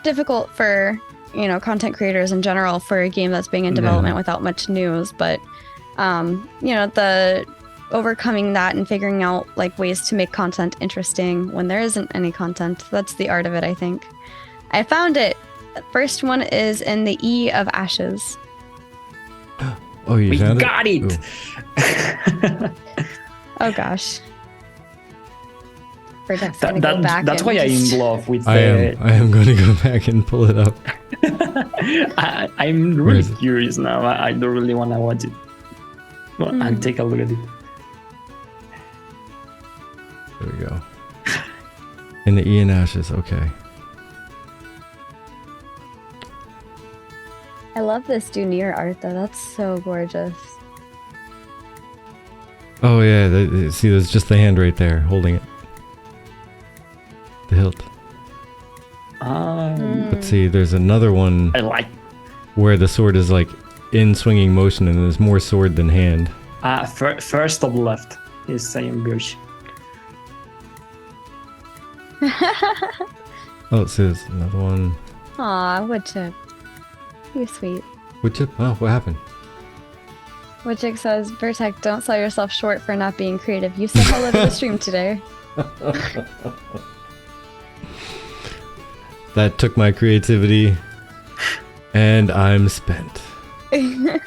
difficult for, content creators in general for a game that's being in development without much news. But, the overcoming that and figuring out like ways to make content interesting when there isn't any content, that's the art of it, I think. I found it. The first one is in the E of Ashes. oh, you We found got it. Ooh. Oh gosh. That's gonna go back. That's and why I'm just- in love with I am going to go back and pull it up. I'm Where really is it? curious now. I don't really want to watch it. Well, I'll take a look at it. There we go. In the E and Ashes, okay. I love this Dunir art though. That's so gorgeous. Oh yeah, see, there's just the hand right there holding it. The hilt. But see, there's another one I like. where the sword is like in swinging motion and there's more sword than hand. First of left is saying Birch. Oh, it says another one. Aw, Woodchip. You're sweet. Which it? Oh, what happened? Woodchip says, Vertec, don't sell yourself short for not being creative. You said hello to the stream today. That took my creativity, and I'm spent. You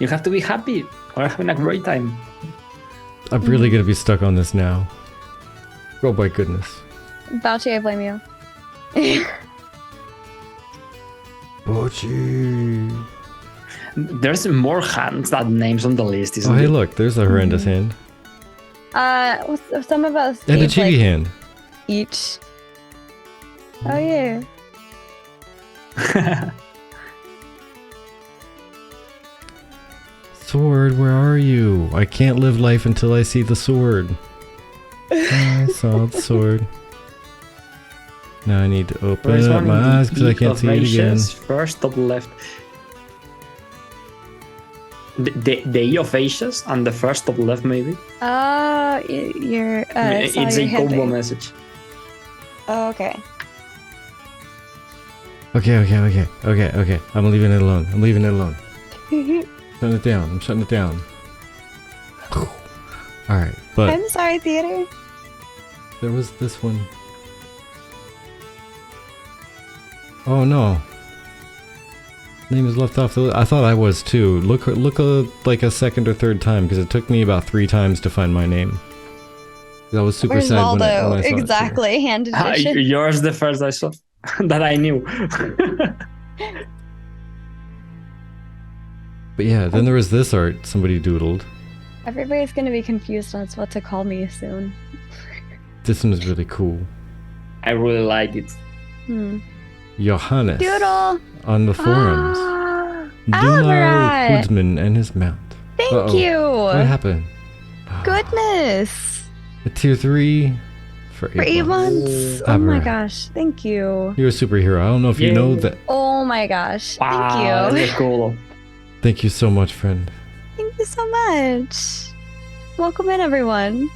have to be happy. We're having a great time. I'm really gonna be stuck on this now. Oh my goodness. Bouchy, I blame you. Bochi. There's more hands than names on the list, isn't Oh hey, there? look, there's a horrendous hand. Some of us And a gave, chibi like, hand. each. Oh yeah. Sword, where are you? I can't live life until I see the sword. I saw the sword. Now I need to open There's up one my in eyes because I E can't of see it again. Ashes, First of left. The E of Ashes and the first of left, maybe. You're. It's a combo message. Oh, okay. Okay. I'm leaving it alone. Shutting it down. I'm shutting it down. Alright, but I'm sorry, theater. there was this one. Oh no. Name is left off the list. I thought I was too. Look like a second or third time because it took me about 3 times to find my name. I was super Where's sad Waldo? when I saw it, too. Exactly. Hand edition. Yours the first I saw that I knew. But yeah, then there was this art somebody doodled. Everybody's gonna be confused on what to call me soon. This one is really cool. I really like it. Johannes Doodle. on the forums. Ah, Dunar Alvarad. Hoodsman and his mount. Thank What you. happened? Goodness. A tier 3 for 8 For 8 months. Oh my Alvarad. gosh. Thank you. You're a superhero. I don't know if you know Yay. that. Oh my gosh. Wow, Thank you. that's cool. Thank you so much, friend. Thank you so much. Welcome in, everyone.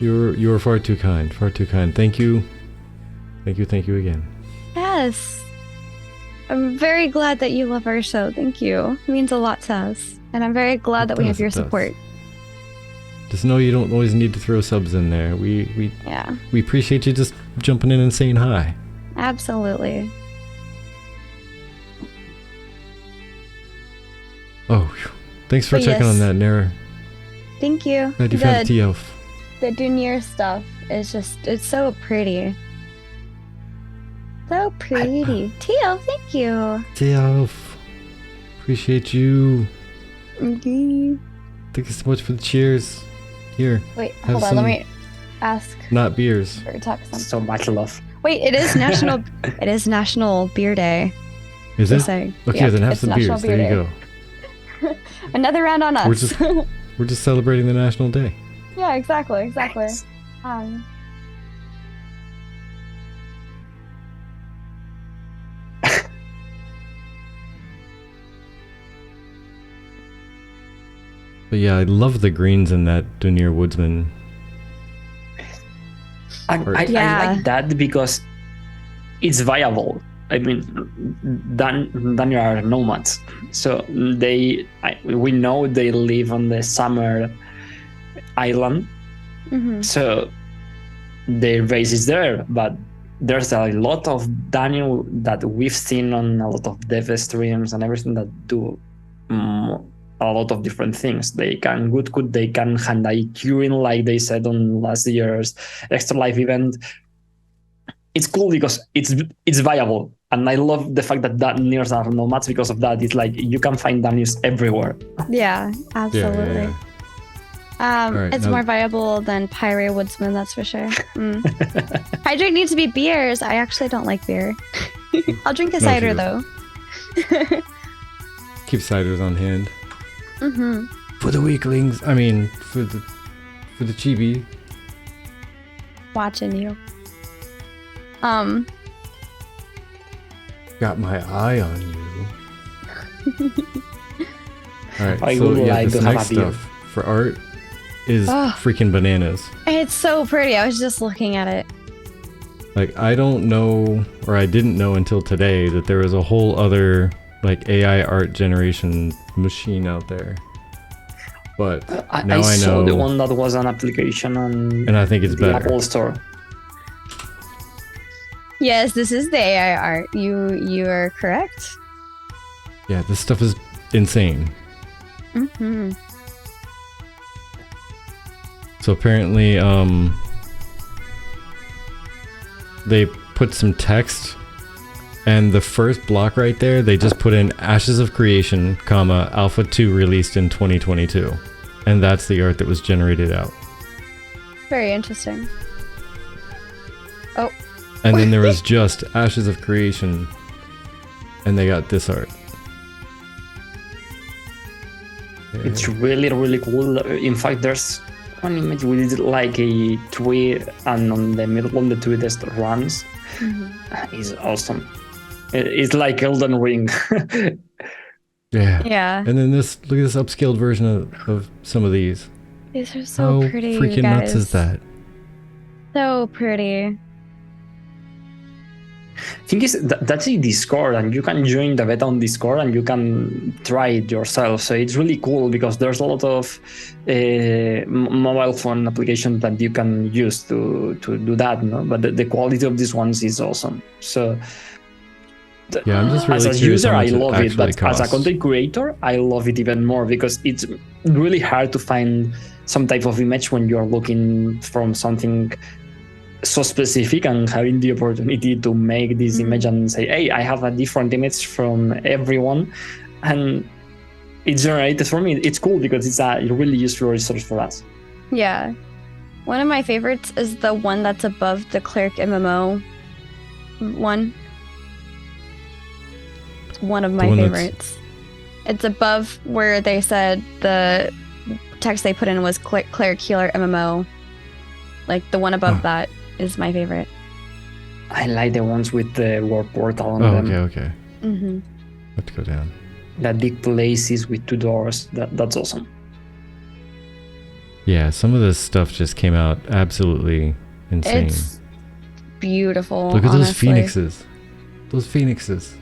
You were far too kind. Far too kind. Thank you. Thank you again. Yes. I'm very glad that you love our show. Thank you. It means a lot to us. And I'm very glad that we have your It does. support. Just know you don't always need to throw subs in there. We Yeah, appreciate you just jumping in and saying hi. absolutely. Oh, phew. Thanks for But checking yes. on that, Nara. Thank you. Glad you found the tea elf. The Dunir stuff is just, it's so pretty. So pretty. Teal, thank you. Delph. Appreciate you. Okay. Thank you so much for the cheers. Here. Wait, Have hold on. some- Let me ask Not beers. or talk some. So much love. Wait, it is National Beer Day. Is Just it? saying. Okay, Yeah, then have it's some National beers. There you Beer go. Another round on us. We're just celebrating the national day. Yeah, exactly. Nice. But yeah, I love the greens in that Dunir Woodsman. I Yeah. like that because it's viable. I mean, then you are nomads. So we know they live on the summer island. Mm-hmm. So their base is there, but there's a lot of Daniel that we've seen on a lot of dev streams and everything that do a lot of different things. They can they can hand curing like they said on last year's Extra Life event. It's cool because it's viable, and I love the fact that Daniels are nomads because of that. It's like you can find Daniels everywhere. Yeah, absolutely. Alright, It's now- more viable than Pyre Woodsman, that's for sure. Hydrate needs to be beers. I actually don't like beer. I'll drink a No, cider she though. Keep ciders on hand. Mm-hmm. For the weaklings. I mean, for the chibi. Watching you. Got my eye on you. Alright, I so would yeah, like this to have next a beer. stuff for art is Ugh. freaking bananas. It's so pretty. I was just looking at it. Like, I don't know, or I didn't know until today, that there was a whole other, like, AI art generation machine out there. But now I I saw know, the one that was an application on and I think it's the better. Apple Store. Yes, this is the AI art. You are correct. Yeah, this stuff is insane. Mm-hmm. So apparently, they put some text, and the first block right there, they just put in Ashes of Creation, comma, Alpha 2 released in 2022. And that's the art that was generated out. Very interesting. Oh, And then there was just Ashes of Creation, and they got this art. It's really, really cool. In fact, there's one image with like a tree, and on the middle of the tree there's the runs. It's awesome. It's like Elden Ring. Yeah. yeah. And then look at this upscaled version of some of these. These are so How pretty, freaking you guys. nuts is that? So pretty. Thing is, that's a Discord, and you can join the beta on Discord, and you can try it yourself. So it's really cool because there's a lot of mobile phone applications that you can use to do that. No? But the quality of these ones is awesome. So Yeah, I'm just really as a curious user, how I much it love it, actually but as a costs. content creator, I love it even more because it's really hard to find some type of image when you're looking from something so specific, and having the opportunity to make this image and say, hey, I have a different image from everyone, and it's generated for me. It's cool because it's a really useful resource for us. Yeah. One of my favorites is the one that's above the Cleric MMO one. It's one of my one that's- favorites. It's above where they said the text they put in was Cleric Healer MMO. Like the one above that is my favorite. I like the ones with the word portal on Oh, them. okay. Mm-hmm. Have to go down. That big places with 2 doors. That's awesome. Yeah, some of this stuff just came out absolutely insane. It's beautiful. Look at those honestly. phoenixes. Those phoenixes.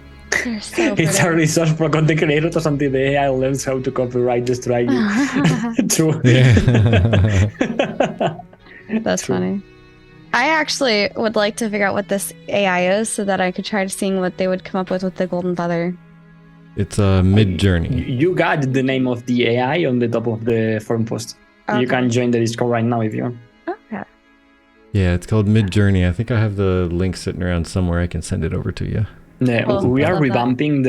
They're so pretty. It's a resource for content creators until the AI learns how to copyright the strike. True. Yeah. That's funny. I actually would like to figure out what this AI is so that I could try seeing what they would come up with the Golden Feather. It's a mid-journey. You got the name of the AI on the top of the forum post. Okay. You can join the Discord right now if you want. Yeah, it's called Mid Journey. I think I have the link sitting around somewhere. I can send it over to you. Yeah, Oh, we I are love that. revamping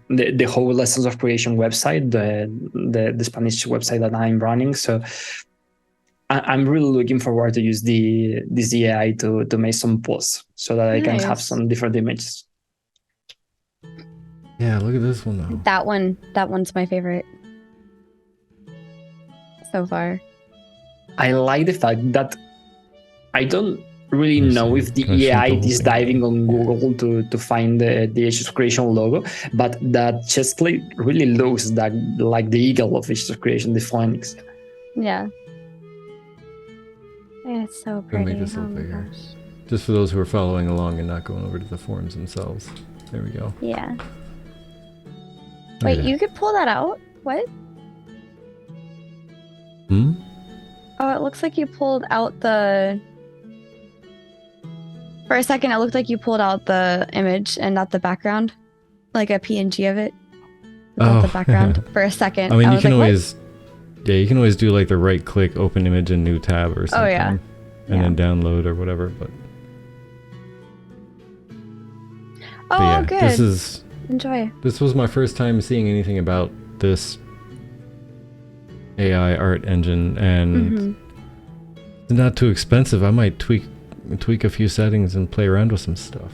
the whole Lessons of Creation website, the Spanish website that I'm running. So I'm really looking forward to use this AI to make some posts so that I can have Nice. some different images. Yeah, look at this one though. That one's my favorite so far. I like the fact that I don't really Let me know see. if the Can I shrink AI the whole is thing diving down? on Google to find the Ages Creation logo, but that chest plate really looks like the eagle of Ages Creation, the phoenix. Yeah. It's so Gonna pretty. make this a Oh little my bigger. gosh. Just for those who are following along and not going over to the forums themselves. There we go. Yeah. Look Wait, at you could pull that out? What? that. Hmm? Oh, it looks like you pulled out the... For a second, it looked like you pulled out the image and not the background. Like a PNG of it. Without Oh. the background. For a second. I mean, you was can like, what? always, yeah, you can always do like the right click, open image in new tab or something. Oh, yeah. And then download or whatever. But Oh, yeah, good. Enjoy. this was my first time seeing anything about this AI art engine, and Mhm. it's not too expensive. I might tweak a few settings and play around with some stuff.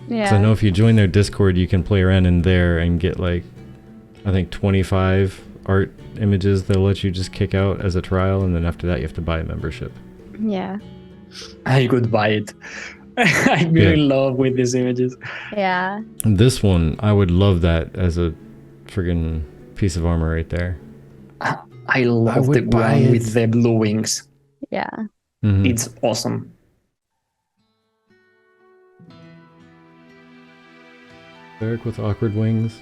Because I know Yeah. if you join their Discord, you can play around in there and get like, I think 25 art images they'll let you just kick out as a trial, and then after that you have to buy a membership. Yeah. I could buy it. I'm really in love with these images. Yeah. And this one, I would love that as a friggin' piece of armor right there. I love the would buy one it. with the blue wings. Yeah. Mhm. It's awesome. Cleric with awkward wings.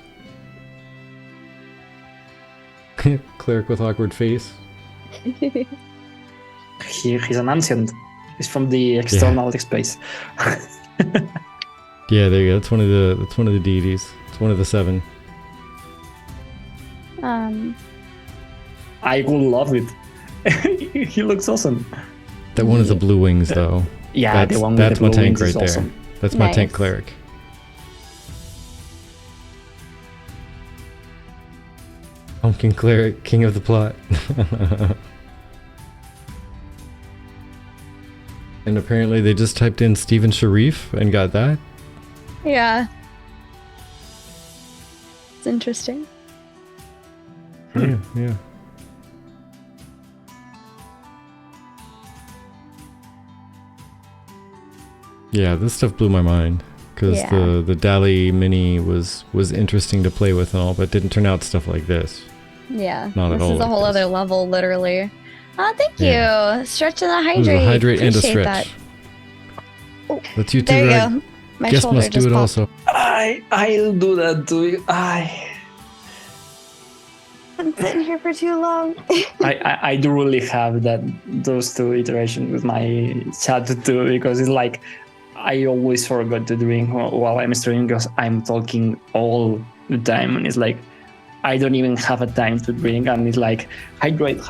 Cleric with awkward face. He's an ancient. He's from the external space. Yeah, there you go. That's one of the deities. It's one of the 7. I would love it. He looks awesome. That one is the blue wings though. Yeah, that's the one with that's the my blue tank wings right is there. awesome. That's my tank Nice. cleric. Pumpkin cleric, king of the plot. And apparently they just typed in Stephen Sharif and got that. Yeah. It's interesting. Yeah, yeah. Yeah, this stuff blew my mind because Yeah. the DALL-E Mini was interesting to play with and all, but didn't turn out stuff like this. Yeah. Not at this all is a like whole this. other level, literally. Oh, thank Yeah. you. Stretch and the It was hydrate. a hydrate and a Appreciate stretch. that. Oh, Let's you two there you right. go. My Guest shoulder must do just it popped. also. I'll do that too. Been sitting here for too long. I do really have those 2 iterations with my chat too, because it's like I always forgot to drink while I'm streaming because I'm talking all the time, and it's like I don't even have a time to drink, and it's like hydrate.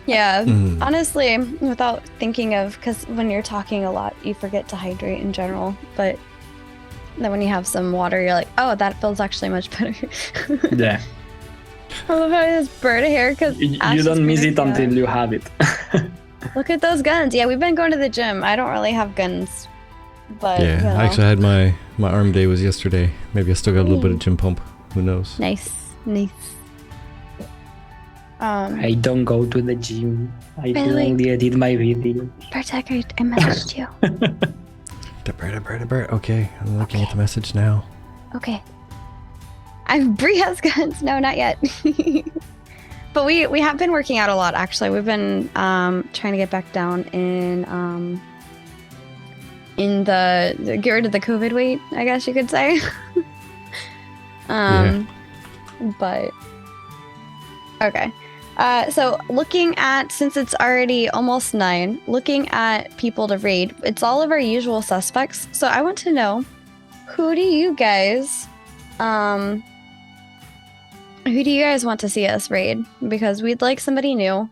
Yeah, Mm. honestly, without thinking of, because when you're talking a lot, you forget to hydrate in general. But then when you have some water, you're like, oh, that feels actually much better. Yeah, I love how this bird hair, because you don't miss it until you have it. Look at those guns. Yeah, we've been going to the gym. I don't really have guns, but Yeah, you know. I actually had my arm day was yesterday. Maybe I still got a little bit of gym pump. Who knows? Nice. I don't go to the gym. I By the way- only edit my video. Bartek, I messaged you. Debert. Okay, I'm looking at the message now. Okay. Bree has guns. No, not yet. But we have been working out a lot, actually. We've been trying to get back down in get rid of the COVID weight, I guess you could say. Yeah. But okay. So looking at, since it's already almost 9, looking at people to raid, it's all of our usual suspects. So I want to know, who do you guys want to see us raid? Because we'd like somebody new.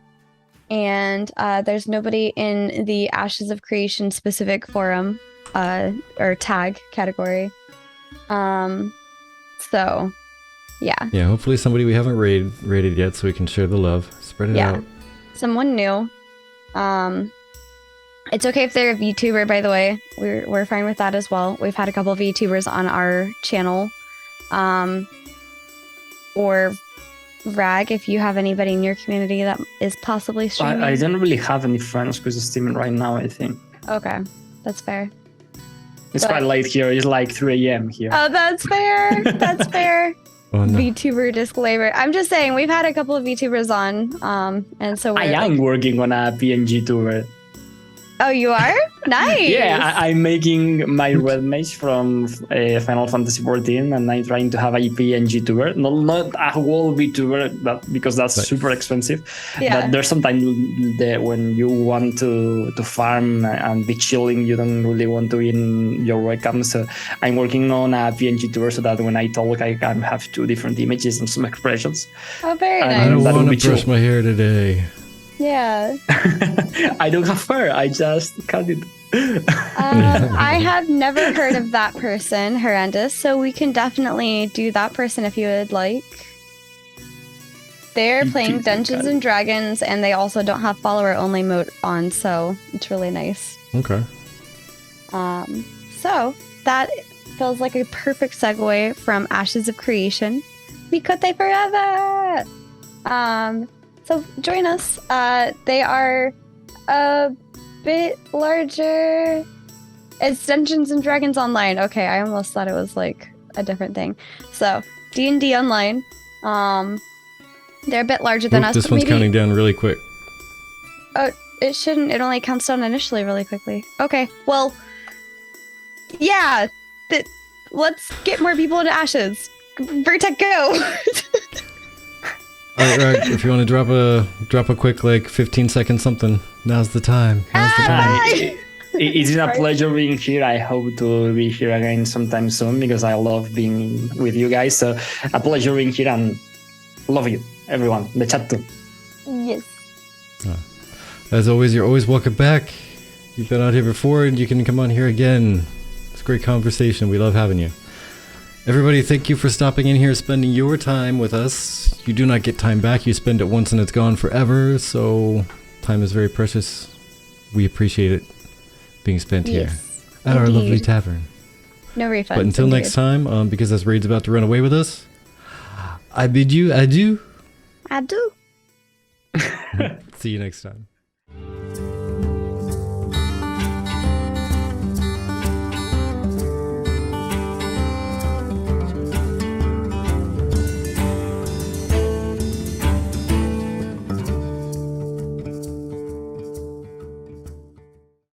and there's nobody in the Ashes of Creation specific forum or tag category. So yeah. Yeah, hopefully somebody we haven't rated yet so we can share the love. Spread it out. Someone new. It's okay if they're a VTuber, by the way. We're fine with that as well. We've had a couple of VTubers on our channel. Or Rag, if you have anybody in your community that is possibly streaming. I don't really have any friends who's streaming right now, I think. Okay, that's fair. It's quite late here. It's like 3 a.m. here. Oh, that's fair. That's fair. Oh, no. VTuber disclaimer. I'm just saying, we've had a couple of VTubers on, and so I am working on a PNG tuber. Oh, you are? Nice. Yeah, I'm making my red mage from Final Fantasy XIV, and I'm trying to have a PNG tuber. Not a whole VTuber, but because that's super expensive. Yeah. But there's sometimes when you want to farm and be chilling, you don't really want to be in your webcam. So I'm working on a PNG tuber so that when I talk, I can have 2 different images and some expressions. Oh, very And nice. I don't that want would to be brush chill. my hair today. Yeah. I don't have fur. I just cut it. I have never heard of that person, Horrendous, so we can definitely do that person if you would like. They're You playing do Dungeons that. and Dragons, and they also don't have follower only mode on, so it's really nice. Okay. So that feels like a perfect segue from Ashes of Creation. Mikote forever! So join us. They are a bit larger. It's Dungeons and Dragons Online. Okay, I almost thought it was like a different thing. So D&D Online. They're a bit larger than Oop, us. this but one's maybe counting down really quick. it shouldn't. It only counts down initially really quickly. Okay, well, yeah. Let's get more people into Ashes. Vertec, go! All right, if you want to drop a quick like 15-second something, now's the time. Now's the time. Bye. It's been a pleasure being here. I hope to be here again sometime soon because I love being with you guys. So a pleasure being here and love you, everyone. The chat too. Yes. As always, you're always welcome back. You've been out here before, and you can come on here again. It's a great conversation. We love having you. Everybody, thank you for stopping in here, spending your time with us. You do not get time back. You spend it once and it's gone forever. So time is very precious. We appreciate it being spent here at our lovely indeed. tavern. No refunds. But until next time, because this raid's about to run away with us, I bid you adieu. I do. See you next time.